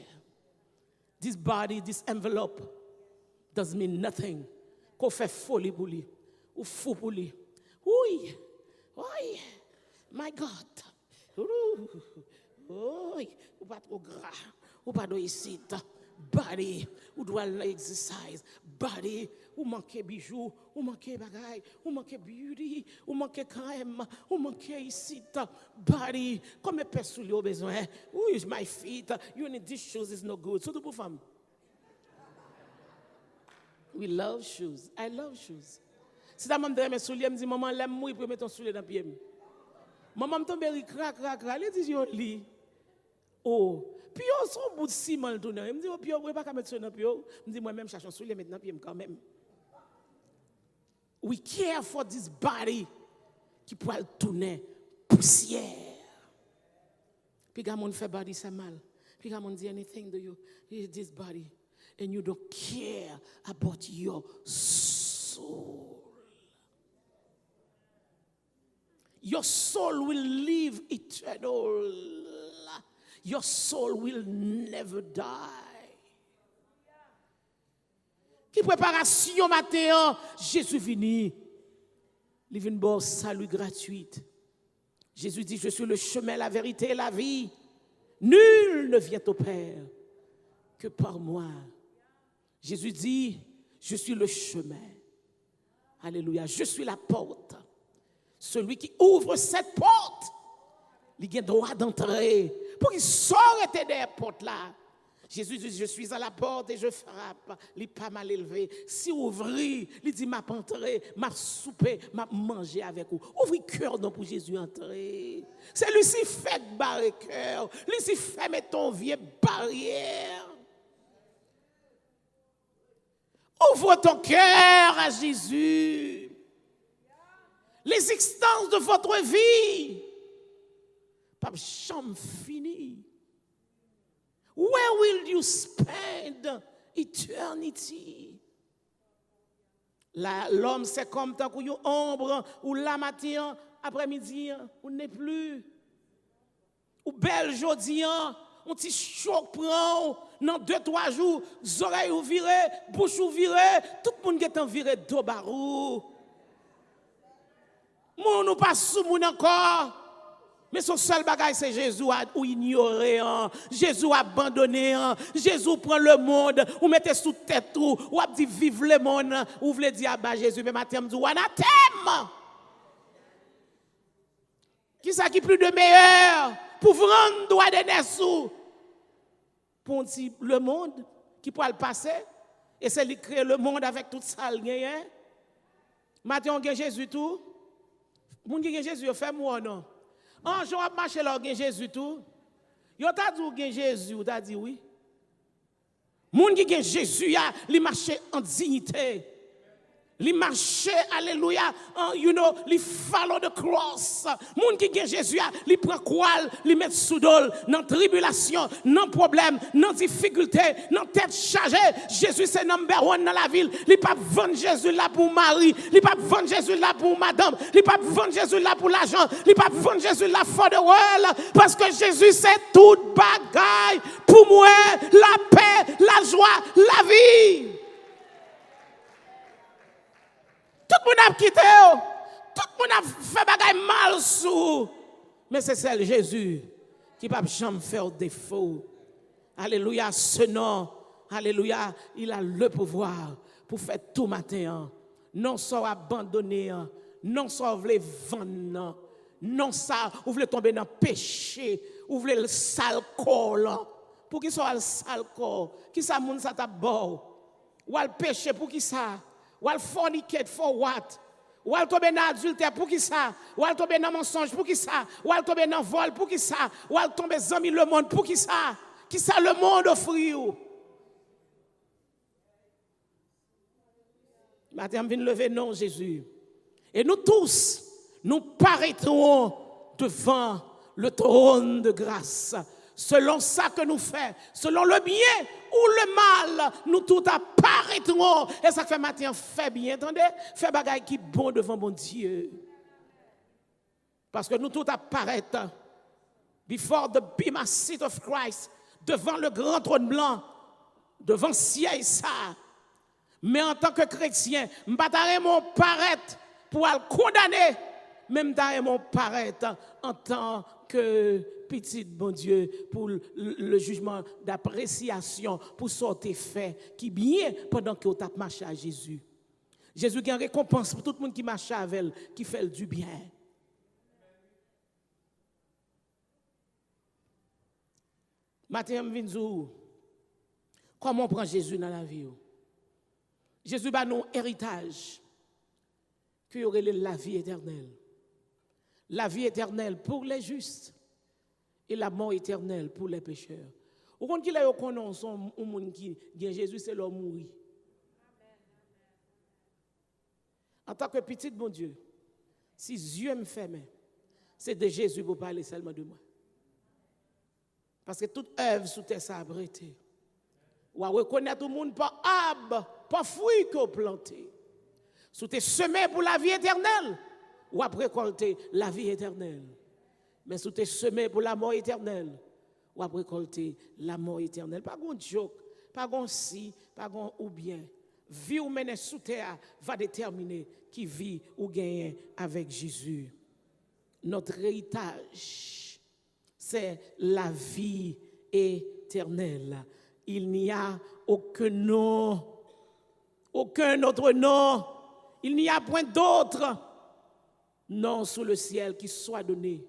This body, this envelope doesn't mean nothing. Qu'on fait folie pour lui, ou fou pour lui. Oui, my God. Oui, ou pas trop gras, ou pas trop ici. Body, ou doit l'exercise. Body, ou manque bijoux, ou manque bagaille, ou manque beauty, ou manque crème, ou manque ici. Body, comme les personnes ont besoin. Who is my feet? You need these shoes is no good. So, pour femme. We love shoes. I love shoes. Si ta maman mes souliers, me dit maman l'aime mourir pour mettre ton soulier dans pied. Maman me tombe crac crac crac, elle dit yo li. Oh, puis on son bout de ciment le tourner. Il me dit oh puis on pas mettre ça dans pied. Me dit moi même cherche un soulier mettre dans pied quand même. We care for this body qui pourra tourner poussière. Puis quand on fait body ça mal. Puis quand on dit anything to you, this body and you don't care about your soul. Your soul will live eternal. Your soul will never die. Qui préparation matin, Jésus vini. Il vient bon salut gratuit. Jésus dit, je suis le chemin, la vérité et la vie. Nul ne vient au Père que par moi. Jésus dit, je suis le chemin. Alléluia, je suis la porte. Celui qui ouvre cette porte, il a droit d'entrer. Pour qu'il sorte des portes là. Jésus dit, je suis à la porte et je frappe. Il n'est pas mal élevé. Si ouvri, il dit, m'a entré, m'a soupé, m'a mangé avec vous. Ouvrez cœur donc pour Jésus entrer. C'est lui qui fait barrer cœur. Lui qui fait mettre ton vieux barrière. Ouvre ton cœur à Jésus. Les existences de votre vie, pas jamais fini. Where will you spend eternity? L'homme, c'est comme tant qu'il y a une ombre, ou la matin, après-midi, ou n'est plus. Ou belle jodi, on petit choc prend, dans 2-3 jours, oreilles ou virées, bouche ou virée, tout le monde est en viré de barou. Mon ou pas sous moun encore. Mais son seul bagage c'est Jésus ou ignorer, Jésus abandonné, Jésus prend le monde, ou mettez sous tête ou a dit vive le monde, ou voulez dire à bas Jésus mais matin dit anathème. Qui ça qui plus de meilleur pour vous rendre droit de naissou pour dire le monde qui pourra le passer et c'est lui créer le monde avec tout ça le gain. Matin on gagne Jésus tout. Moun qui gagne Jésus fait moi non. Un jour, on marche là, on Jésus tout. Yo t'a dit ou Jésus, ou t'a dit oui. Moun qui gen Jésus, il marche en dignité. Il marche, alléluia, il follow the cross. Moun qui gen Jésus, il prend quoi, il met sous dol, dans tribulation, dans problème, dans difficulté, dans tête chargée. Jésus c'est number one dans la ville. Il pas vendre Jésus là pour Marie, il pas vendre Jésus là pour madame, il pas vendre Jésus là pour l'argent, il pas vendre Jésus là for the world parce que Jésus c'est toute bagaille pour moi, la paix, la joie, la vie. Tout le monde a quitté, tout le monde a fait bagaille mal sous. Mais c'est celle Jésus qui ne peut jamais faire défaut. Alléluia, ce nom, alléluia, il a le pouvoir pour faire tout matin. Non sans abandonner, non sans vouloir vendre, non ça, vous voulez tomber dans le péché, vous voulez le sale corps. Pour qui soit le sale corps? Qui ça moun ça t'a bon? Ou le péché pour qui ça? Ou al fornicate for what? Ou al tomber dans adultère pour qui ça? Ou al tomber dans mensonge pour qui ça? Ou al tomber dans vol pour qui ça? Ou al tomber zami le monde pour qui ça? Qui ça le monde offre you? Matin vient lever non Jésus. Et nous tous nous paraîtrons devant le trône de grâce. Selon ça que nous faisons, selon le bien ou le mal, nous tout apparaîtrons. Et ça fait matin, fait bien, attendez, fait bagaille qui bon devant mon Dieu. Parce que nous tout apparaître before the bema seat of Christ, devant le grand trône blanc, devant ciel ça. Mais en tant que chrétien, je ne vais pas paraître pour le condamner, même mon paraître en tant que petit bon Dieu pour le jugement d'appréciation pour sortir fait qui bien pendant que vous avez marché à Jésus. Jésus a une récompense pour tout le monde qui marche avec elle, qui fait du bien. Matin, je viens dire comment on prend Jésus dans la vie. Jésus va nous héritage qui y aurait la vie éternelle. La vie éternelle pour les justes et la mort éternelle pour les pécheurs. Au compte qu'il a eu connaissance au monde qui Jésus c'est l'homme mourir. En tant que petit bon Dieu, si Dieu me ferme, c'est de Jésus pour parler seulement de moi. Parce que toute œuvre sous terre ça a abrité. Ou à reconnaître tout le monde par arbre, par fruit qu'on planté. Sous tes semé pour la vie éternelle, ou à récolter la vie éternelle. Mais sous tes semé pour la mort éternelle, ou à récolter la mort éternelle. Pas de joke, pas de si, pas de ou bien. Vie ou mener sous terre va déterminer qui vit ou gagne avec Jésus. Notre héritage, c'est la vie éternelle. Il n'y a aucun nom, aucun autre nom. Il n'y a point d'autre nom sous le ciel qui soit donné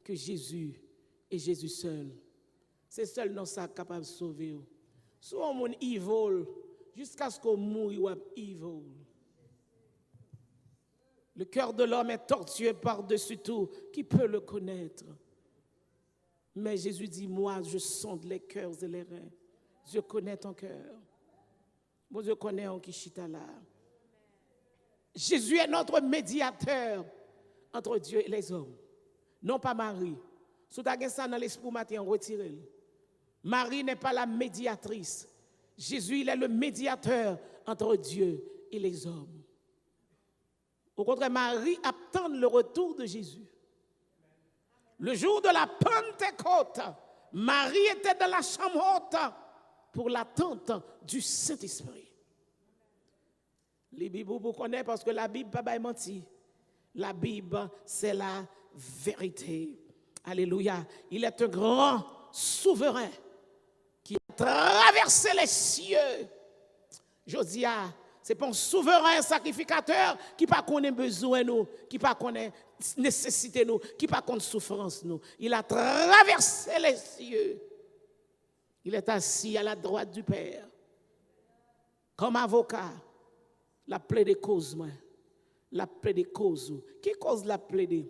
que Jésus et Jésus seul. C'est seul nom ça capable de sauver. Soit on evil jusqu'à ce qu'on mouille ou evil. Le cœur de l'homme est tortueux par-dessus tout. Qui peut le connaître? Mais Jésus dit, moi, je sonde les cœurs et les reins. Je connais ton cœur. Moi, je connais en Kishita là. Jésus est notre médiateur entre Dieu et les hommes. Non pas Marie. Si tu as ça dans l'esprit matin, retirez-le. Marie n'est pas la médiatrice. Jésus, il est le médiateur entre Dieu et les hommes. Au contraire, Marie attend le retour de Jésus. Le jour de la Pentecôte, Marie était dans la chambre haute pour l'attente du Saint-Esprit. Les Bibles, vous connaissez parce que la Bible, pas menti. La Bible, c'est la vérité. Alléluia. Il est un grand souverain qui a traversé les cieux. Josia, c'est pas un souverain sacrificateur qui pas connaît besoin nous, qui pas connaît nécessité nous, qui pas connaît souffrance nous. Il a traversé les cieux. Il est assis à la droite du Père. Comme avocat, la plaide cause moi. La plaide cause. Qui cause la plaide?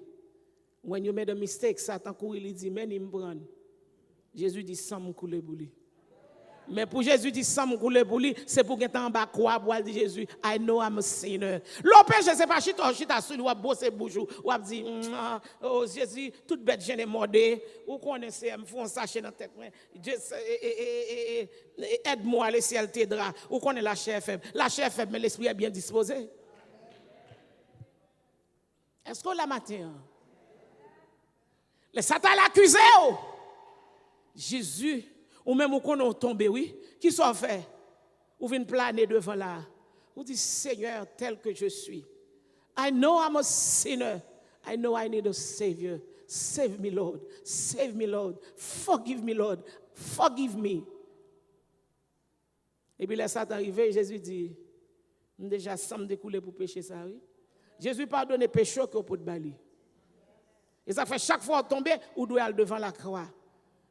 When you made a mistake, Satan courir, il dit, mais il me prend. Jésus dit, sans me couler pour lui. Mais pour Jésus dit, sans me couler pour lui, c'est pour qu'il en bas quoi, pour dire Jésus, I know I'm a sinner. L'opéche, c'est pas chita sur ou bosser bouchou, ou dit, oh Jésus, toute bête gêne est mordée, ou connaissez, me font sachet dans la tête, aide-moi, le ciel t'aidera, ou connaissez la chair faible. La chair faible, mais l'esprit est bien disposé. Est-ce qu'on l'a matin? Le Satan l'a accusé. Jésus, ou même où qu'on est tombé, oui, qui sont fait? Ou vient planer devant là. Ou dit, Seigneur, tel que je suis. I know I'm a sinner. I know I need a Savior. Save me, Lord. Save me, Lord. Forgive me, Lord. Forgive me. Et puis, là, ça est arrivé, Jésus dit, déjà, ça me découle pour pécher ça, oui. Jésus pardonne les péchés qu'on peut bali. Et ça fait chaque fois tomber, ou doit aller devant la croix.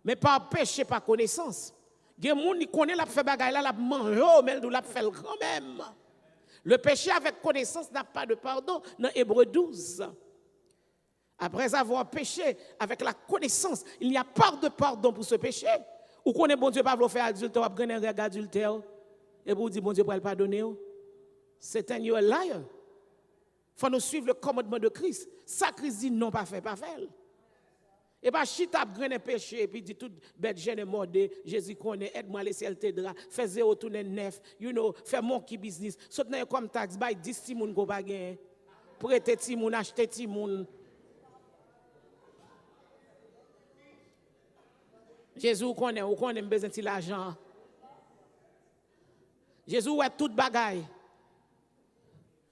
Mais par péché, par connaissance. Il y a des gens qui connaissent la fait bagaille là, la mange, mais il la fait quand même. Le péché avec connaissance n'a pas de pardon dans Hébreux 12. Après avoir péché avec la connaissance, il n'y a pas de pardon pour ce péché. Ou connaît bon Dieu pas vous faire adultère, ou prendre un regard adultère et vous dire bon Dieu pour le pardonner. C'est un liar. Il faut nous suivre le commandement de Christ. Ça Christ dit non, pas fait, pas fait. Et bien, si tu as un péché, et puis dit tout bête, jeune est mordé, Jésus connaît, aide-moi, laissez elle t'aidera, fais 0 tourner 9, fais mon qui business, saute comme taxe, bail 10 timoun qu'on va gagner, prêter timoun, acheter timoun. Jésus connaît, besoin de l'argent. Jésus ouais toute bagaille.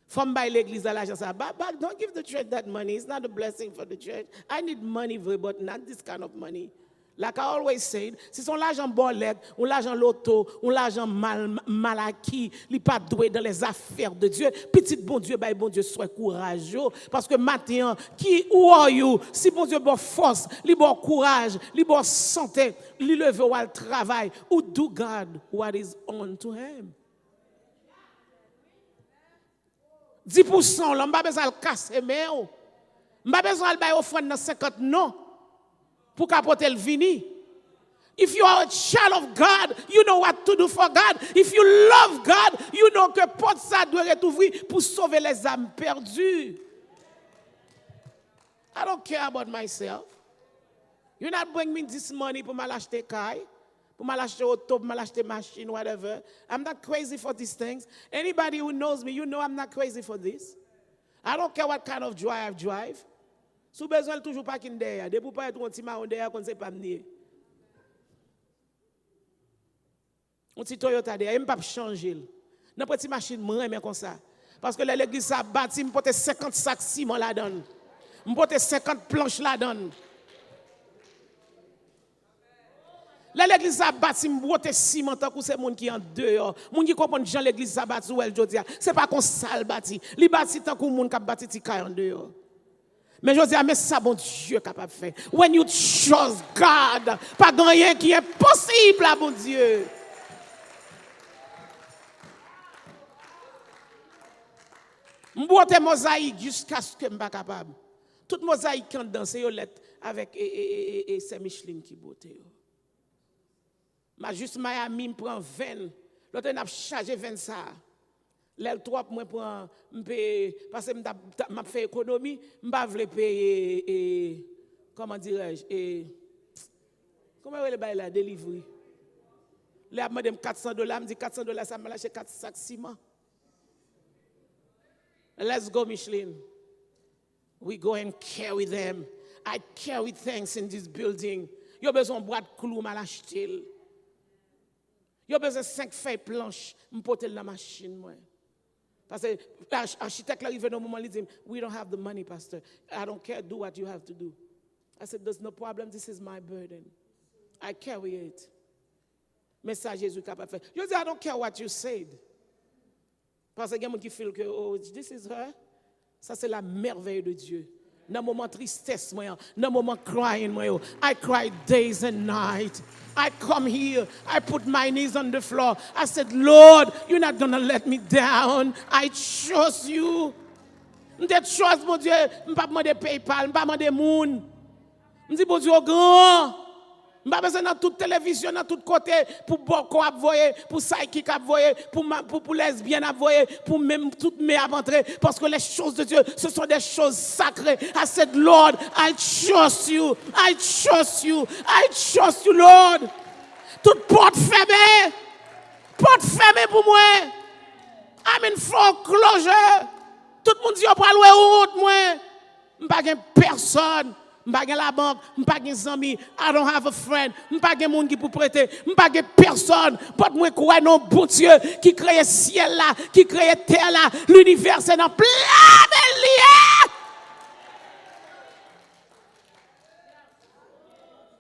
From by l'église à l'argent, but don't give the church that money. It's not a blessing for the church. I need money, but not this kind of money. Like I always said, si son l'argent bon leg, ou l'argent loto, ou l'argent mal acquis, il pas doué dans les affaires de Dieu. Petit bon Dieu, bon Dieu soit courageux. Parce que maintenant, qui ou are you? Si bon Dieu bon force, li bon courage, li bon santé, li leve ou al travail, ou do God what is on to him. 10%, là, je n'ai pas besoin de casser, mais je n'ai pas besoin de offrir 50 non pour capoter le vini. If you are a child of God, you know what to do for God. If you love God, you know que porte ça doit être ouvrir pour sauver les âmes perdues. I don't care about myself. You're not bringing me this money pour m'acheter car, pour m'acheter auto, pour m'acheter machine, whatever. I'm not crazy for these things. Anybody who knows me, you know I'm not crazy for this. I don't care what kind of drive I drive. Sous besoin toujours pas kin derrière. Depuis pas être un petit marron derrière qu'on sait pas mener. Un petit Toyota derrière, il pas changer. N'a pas petit machine moi mais comme ça. Parce que l'église a bâti, me porter 50 sacs ciment là-dedans. Me porter 50 planches là-dedans. L'église a bâti, me porter ciment tant que c'est monde qui en dehors. Monde qui comprend Jean l'église a bâti ou elle jodi. C'est pas qu'on sale bâti. Li bâti tant que monde qui bâti ti kay en dehors. Mais je dis, mais ça, bon Dieu capable de faire. When you chose God, pas rien qui est possible, bon Dieu. M'bote mosaïque jusqu'à ce que m'pas capable. Toute mosaïque quand danse yo let avec c'est Micheline qui bote yo. Ma juste Miami me prend 20. L'autre n'a chargé 20 ça. L'aile 3 moi prend parce que m'a fait économie, m'pas vle payer comment dirais-je comment elle bail la delivery. Là m'a demandé $400, me dit $400 ça m'a lâché 4 sacs ciment. Let's go, Micheline. We go and carry them. I carry things in this building. Yo besoin de boîte clou mal acheter. Yo besoin de 5 feuilles planches m'porter dans la machine moi. Parce que l'architecte arrive dans moment il dit we don't have the money pastor. I don't care, do what you have to do. I said there's no problem, this is my burden. I carry it. Mais ça Jésus capable faire. You say I don't care what you said. Parce que il y a des gens qui feel que oh this is her. Ça c'est la merveille de Dieu. Dans le moment tristesse moi, dans le moment crying moi, I cry days and nights. I come here, I put my knees on the floor. I said, Lord, you're not going to let me down. I trust you. Je trust mon Dieu, je ne pas demander PayPal, je ne pas demander moun. Je dis bon Dieu grand. Je n'ai pas besoin dans toute télévision, dans tout côté, pour Boko avoyer, pour Psychic avoyer, pour lesbiennes avoyer, pour même toutes mes aventrer. Parce que les choses de Dieu, ce sont des choses sacrées. I said, Lord, I trust you. I trust you. I trust you, Lord. Toute porte fermée. Porte fermée pour moi. I'm in foreclosure. Tout le monde dit, on parle honte, moi. Je n'ai pas personne. M'pa gen la banque, m'pa gen zami, I don't have a friend, m'pa gen moun qui pour prêter, m'pa gen personne, pas moi croire non bon Dieu qui crée ciel là, qui crée terre là, l'univers c'est dans plein de liens.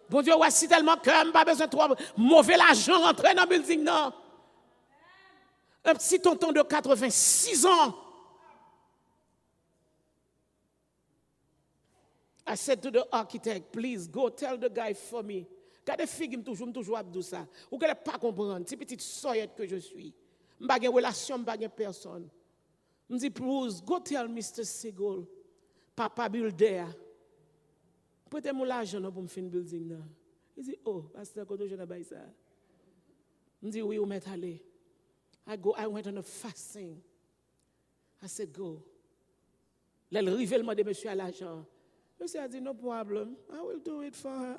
Bon Dieu, ouais, si tellement que m'pas besoin de trop mauvais l'argent rentrer dans le building non. Un petit tonton de 86 ans. I said to the architect, please go tell the guy for me. Gade figue toujours abdou ça. Ou qu'elle pas comprendre, si petite soyette que je suis. M'pa gen relation, m'pa gen personne. M'di please go tell Mr. Segal, Papa Builder. Prêtez-moi l'argent pour me faire un building là. Il dit oh, pasteur quand je n'ai pas ça. M'di oui, ou m'est allé. I went on a fasting. I said go. Le rivellement de monsieur à l'argent. Monsieur a dit, no problem. I will do it for her.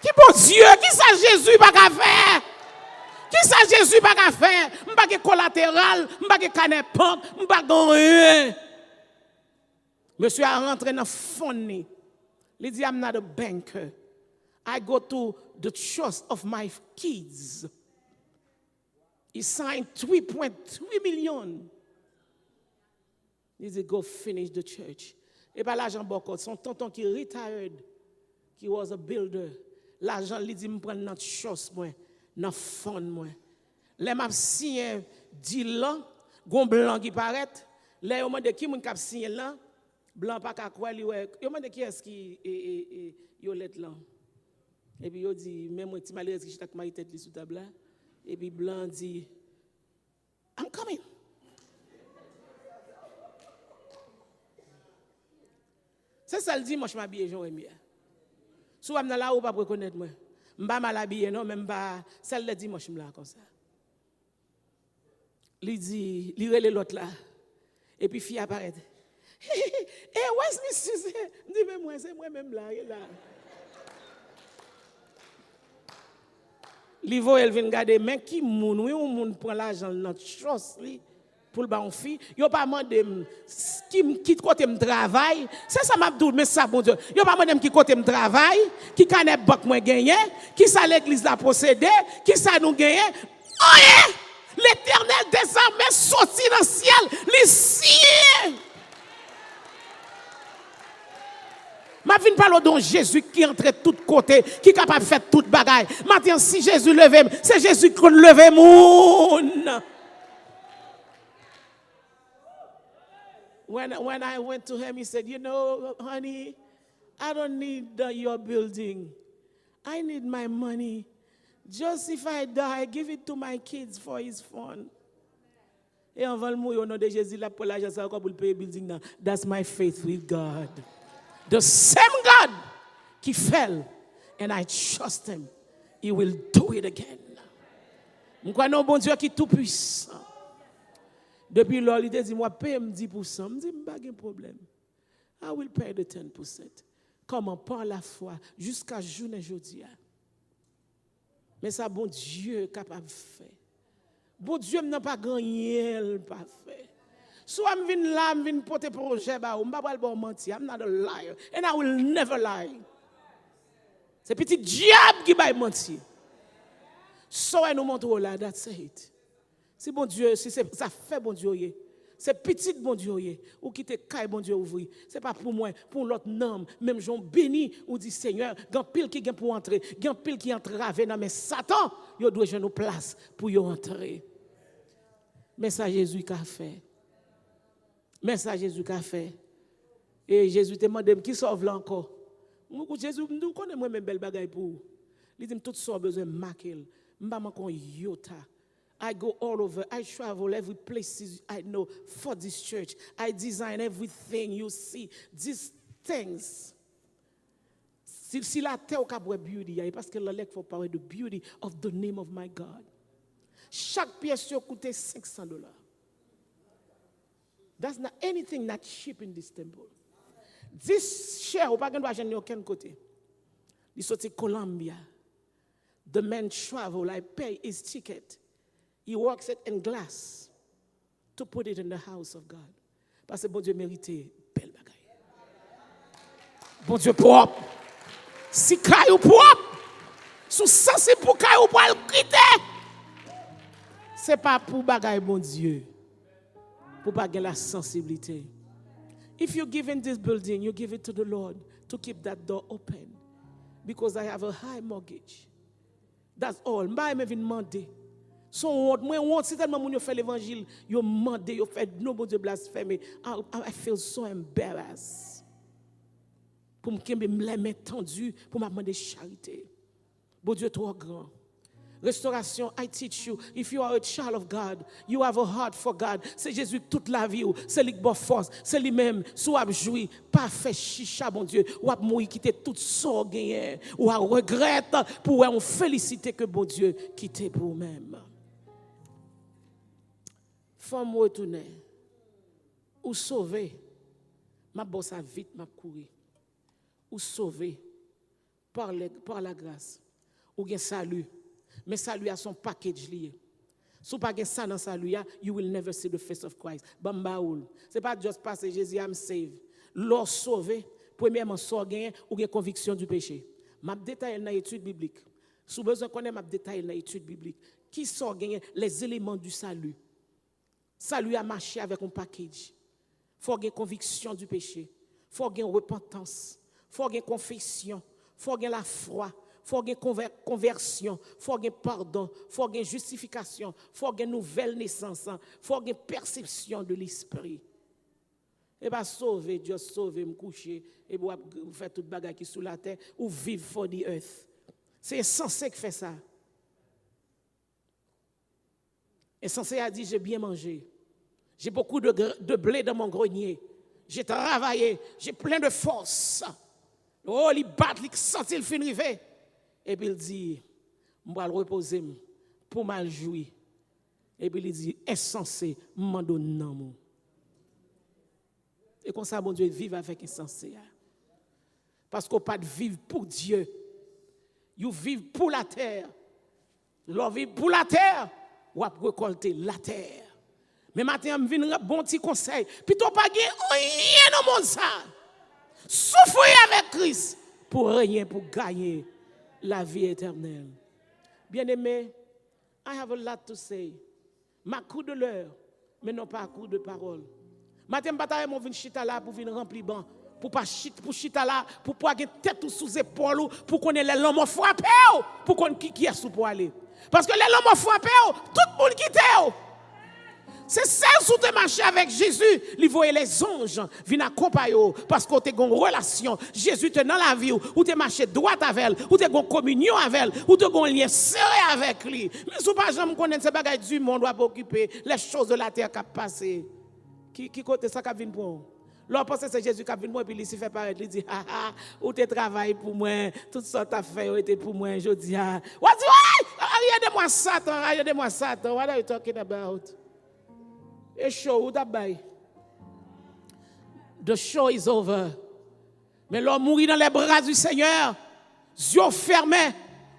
Qui bon Dieu, qui ça Jésus pas qu'à faire? Qui ça Jésus pas qu'à faire? M'pas que collatéral, m'pas que canepante, m'pas rien. Monsieur a rentré dans fond. Il dit, I'm not a banker. I go to the trust of my kids. He signed 3.3 million. Il dit, go finish the church. Et pas l'argent beaucoup. Son tonton qui retired, qui was a builder. L'argent, il dit, me prendre notre chose, moi, notre fond, moi. Les m'a signé 10 ans, gon blanc qui paraît. Les au de qui moun k'ap signé là, blanc pas qu'à quoi, yo de qui est-ce qui yo let là. Et puis yo dit, même moi, ti malheureux qui j't'ak mari tête li sous table là. Et puis blanc dit, I'm coming. C'est ça le dimanche, je m'habille, Jean-Rémy. Si vous êtes là, vous ne pouvez pas reconnaître moi. Je ne suis pas mal habillé, non, même pas. Celle le dimanche, je suis là comme ça. Il dit, il relève l'autre là. Et puis, fille apparaît. Eh, Westminster, je dis, mais moi, c'est moi-même là. Livo, elle vient regarder, mais qui moun, oui, ou moun prend l'argent dans notre chose, pour le bon fille. Yo pas demandé qui côté me travail. C'est ça m'a dit, mais ça, bon Dieu. Yo pas demandé qui côté me travail, qui canne bok moi gagné, qui ça l'église a procédé, qui ça nous gagné. Oh yeah! L'Éternel désormais sorti dans le ciel, les signes. Ma vie ne parle de Jésus qui entre de tous côtés, qui est capable de faire toute bagaille. Maintenant, si Jésus lève, c'est Jésus qui lève moun. When I went to him, he said, you know, honey, I don't need your building. I need my money. Just if I die, give it to my kids for his fun. Et on va le mouiller au nom de Jésus là pour l'argent ça encore pour le payer building. That's my faith with God. The same God qui fell, and I trust him. He will do it again. Je crois non bon Dieu qui est tout puissant. Depuis lors, il dit, moi, paye 10%. Je dis, pas de problème. I will pay the 10%. Comment? Par la foi, jusqu'à journée aujourd'hui. Mais ça, bon Dieu capable de faire. Bon Dieu n'a pas gagné, pas fait. Soit je viens là, je viens porter projet, je ne vais pas mentir. I'm not a liar. And I will never lie. C'est petit diable qui va mentir. So nous montrons là, that's it. Si bon Dieu, si ça fait bon Dieu, c'est petit bon Dieu, ou qui te caille bon Dieu ouvrir. C'est pas pour moi, pour l'autre nom, même Jean béni ou dit Seigneur, grand pile qui vient pour entrer, grand pile qui entrave dans mais Satan, il doit jouer nos places pour y entrer. Mais ça Jésus qu'a fait. Mais ça Jésus qu'a fait. Et Jésus te demande qui sauve là encore. Jésus nous connaît moi même belle bagaille pour. Il dit tout ça besoin maquer. M'pa encore yota. I go all over. I travel every place I know for this church. I design everything you see. These things. Si la terre au beauty, parce que la lèvre faut parler de beauty of the name of my God. Chaque pièce coûte $500. That's not anything not cheap in this temple. This chair, ou pas qu'on doit gagner aucun côté. Il sorti Colombia. The man travel. I pay his ticket. He works it in glass to put it in the house of God. Parce que bon Dieu mérite belle bagaille. Bon Dieu propre. Si caillou propre, sous sensible pour caillou pour le quitter. C'est pas pour bagaille bon Dieu. Pour pas gagner la sensibilité. If you give in this building, you give it to the Lord to keep that door open. Because I have a high mortgage. That's all. M'a même demandé. Son moi si tellement moun yo fait l'évangile, yo mandé, yo fait non bon Dieu blasphémer. I feel so embarrassed. Pour me les mains tendues pour me demander charité. Bon Dieu trop grand. Restauration, I teach you. If you are a child of God, you have a heart for God. C'est Jésus toute la vie. C'est lui qui a force. C'est lui-même. Si vous avez joui, pas fait chicha, bon Dieu. Ou avez mourir, quitter tout ça gagné. Ou avez regrette pour vous féliciter que bon Dieu quitte pour vous-même. Femme retourner. Ou sauver. Ma bosse a vite, m'a courir. Ou sauver par la grâce. Ou bien salut. Mais salut a son package lié. Si vous n'avez pas ça dans salut, you will never see the face of Christ. Bambaoul. Ce n'est pas juste passer Jésus, I'm saved. L'or sauvé, premièrement, sort gagné ou bien conviction du péché. M'a détaillé dans l'étude biblique. Si vous besoin connaître m'a détaillé dans l'étude biblique. Qui sort gagné les éléments du salut. Salut a marché avec un package. Faut gagner conviction du péché. Faut gagner repentance. Faut gagner confession. Faut gagner la foi. Faut gagner conversion, faut gagner pardon, faut gagner justification, faut gagner nouvelle naissance, faut gagner perception de l'esprit. Et pas sauver, Dieu sauver, me coucher et vous faire toute bagarre qui sous la terre ou vivre for the earth. C'est censé que fait ça. Insensé a dit, j'ai bien mangé. J'ai beaucoup de blé dans mon grenier. J'ai travaillé. J'ai plein de force. Oh, il bat, il sent il fin rivé. Et puis il dit, je vais le reposer pour mal jouir. Et puis il dit, insensé, m'en donne non. Et comme ça, mon Dieu, vivre avec insensé. Parce qu'on pas de vivre pour Dieu. Vous vivez pour la terre. L'on vit pour la terre, ou à récolter la terre. Mais maintenant, je viens un bon petit conseil. Plutôt pas gagner rien dans le monde ça. Souffrir avec Christ pour rien, pour gagner la vie éternelle. Bien-aimé, I have a lot to say. Ma coup de l'heure, mais non pas un coup de parole. Maintenant, je viens chita là pour venir remplir ban. Pour pas chita là, pour pas avoir tête sous épaule, pour qu'on ait les lombes frappés, pour qu'on qui est sous pour aller. Parce que les lombes frappés, tout le monde quitte. C'est celle où tu marches avec Jésus, il voyait les anges venir accompagner parce que tu as une relation. Jésus te dans la vie, où tu marches droit avec elle, où tu as une communion avec elle, où tu as un lien serré avec lui. Mais si tu ne jamais connaître ces bagages du monde, doit occuper les choses de la terre qui passent. Qui côté ça qui vient pour? L'on pense que c'est Jésus qui vient pour et puis il s'y fait paraître, il dit où tu travailles pour moi, tout ça tu as fait était pour moi, je dis regardez-moi Satan, regardez-moi Satan. What are you talking about? The show, the show is over. Mais l'homme mourit dans les bras du Seigneur, yeux fermés,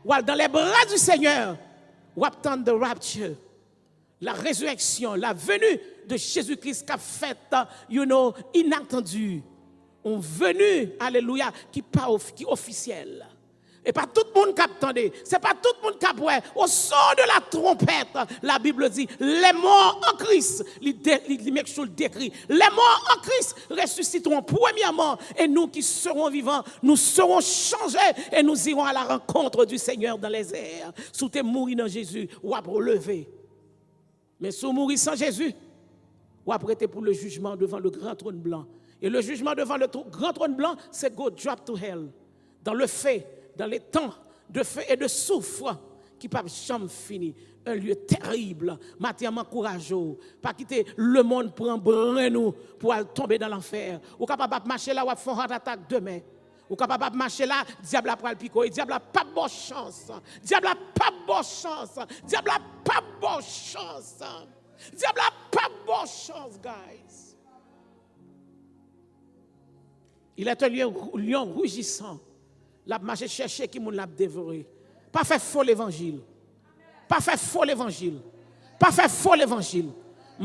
ou dans les bras du Seigneur, ou attendre the rapture, la résurrection, la venue de Jésus-Christ qui a fait, inattendu. On venu, alléluia, qui est officiel. Et pas tout le monde qui attendait. C'est pas tout le monde qui a au son de la trompette. La Bible dit, les morts en Christ, les décrit. Les morts en Christ ressusciteront premièrement. Et nous qui serons vivants, nous serons changés et nous irons à la rencontre du Seigneur dans les airs. Si tu es mort dans Jésus, ou à relever. Mais si tu mourir sans Jésus, ou à prêter pour le jugement devant le grand trône blanc. Et le jugement devant le grand trône blanc, c'est go drop to hell. Dans le fait, dans les temps de feu et de soufre qui ne peuvent jamais finir. Un lieu terrible. Matin, m'encourage. Pas quitter le monde pour embranler nous pour aller tomber dans l'enfer. Ou capable de marcher là ou faire une attaque demain. Ou capable de marcher là, diable a pris le pico. Et diable a pas de bonne chance. Diable a pas de bonne chance. Diable a pas de bonne chance. Diable a pas de bonne chance, guys. Il est un lion rougissant. La marche chercher qui moun l'a dévoré. Pas faire faux l'évangile. Pas faire faux l'évangile. Pas faire faux l'évangile.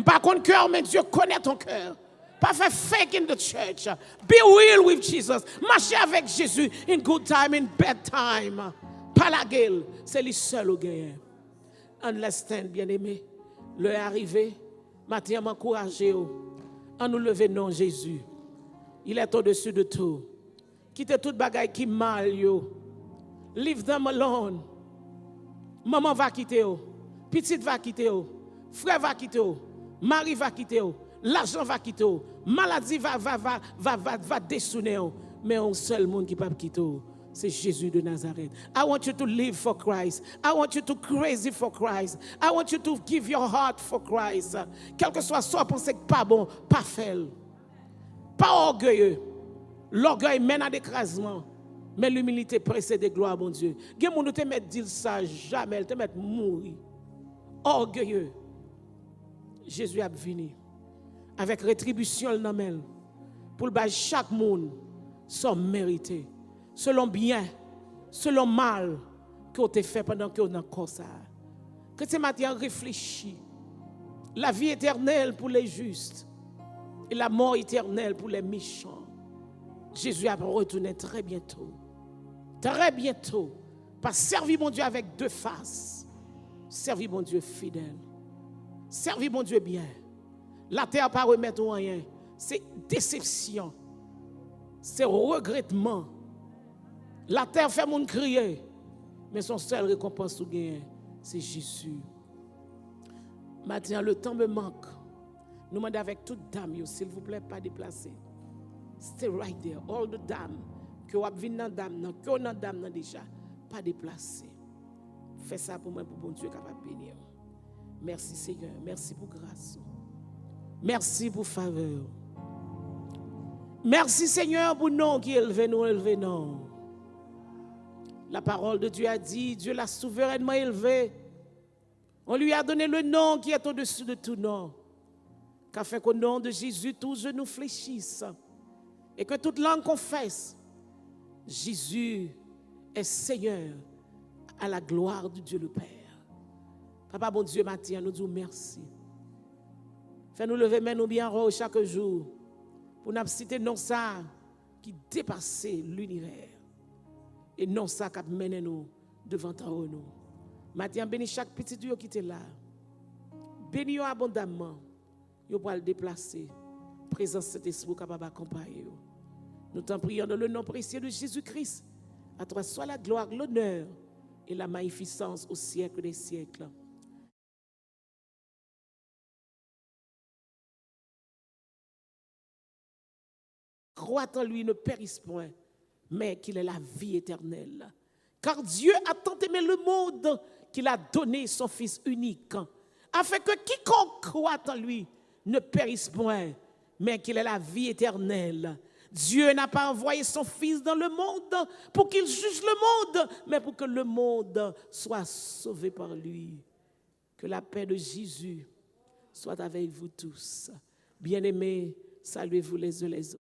Pas contre cœur, mais Dieu connaît ton cœur. Pas faire fake in the church. Be real with Jesus. Marcher avec Jésus in good time, in bad time. Pas la gueule. C'est lui seul au gagnant. Understand, bien-aimé. L'heure est arrivée. Maintenant, m'encourager. En nous lever, non, Jésus. Il est au-dessus de tout. Quittez toute bagaille qui mal yo. Leave them alone. Maman va quitter yo. Petite va quitter yo. Frère va quitter yo. Mari va quitter yo. L'argent va quitter yo. Maladie va dessouner yo. Mais un seul monde qui peut quitter yo, c'est Jésus de Nazareth. I want you to live for Christ. I want you to crazy for Christ. I want you to give your heart for Christ. Quel que soit soit pensez que pas bon, pas fait. Pas orgueilleux. L'orgueil mène à l'écrasement, mais l'humilité précède gloire, mon Dieu. Gen moun te met dire ça jamais, te met mourir. Orgueilleux. Jésus a venu avec rétribution dans main pour le chaque monde son mérité, selon bien, selon mal que tu fait pendant que on a encore ça. Que ce matin réfléchis. La vie éternelle pour les justes et la mort éternelle pour les méchants. Jésus a retourné très bientôt. Très bientôt. Pas servir mon Dieu avec deux faces. Servir mon Dieu fidèle. Servir mon Dieu bien. La terre pas remettre rien. C'est déception. C'est regrettement. La terre fait mon crier. Mais son seul récompense ou gain, c'est Jésus. Maintenant, le temps me manque. Nous demandons avec toute dame, s'il vous plaît, pas déplacer. Stay right there. All the dam. Que vous avez dans dame, que vous avez dame déjà. Pas déplacer. Fais ça pour moi, pour bon Dieu capable de bénir. Merci Seigneur, merci pour grâce. Merci pour faveur. Merci Seigneur pour nom qui élève nous, élevé non. La parole de Dieu a dit, Dieu l'a souverainement élevé. On lui a donné le nom qui est au-dessus de tout nom. Qu'afin qu'au nom de Jésus, tous genoux fléchissent. Et que toute langue confesse, Jésus est Seigneur à la gloire de Dieu le Père. Papa, bon Dieu, matin, nous disons merci. Fais-nous lever mais nous bien haut chaque jour pour nous citer non ça qui dépasse l'univers. Et non ça qui mène nous devant nous. Matin, bénis chaque petit Dieu qui est là. Bénis abondamment. Vous pouvez le déplacer. Présence cet esprit capable d'accompagner. Nous t'en prions dans le nom précieux de Jésus-Christ. À toi soit la gloire, l'honneur et la magnificence au siècle des siècles. Crois en lui, ne périsse point, mais qu'il ait la vie éternelle. Car Dieu a tant aimé le monde qu'il a donné son Fils unique, afin que quiconque croit en lui ne périsse point, mais qu'il ait la vie éternelle. Dieu n'a pas envoyé son Fils dans le monde pour qu'il juge le monde, mais pour que le monde soit sauvé par lui. Que la paix de Jésus soit avec vous tous. Bien-aimés, saluez-vous les uns les autres.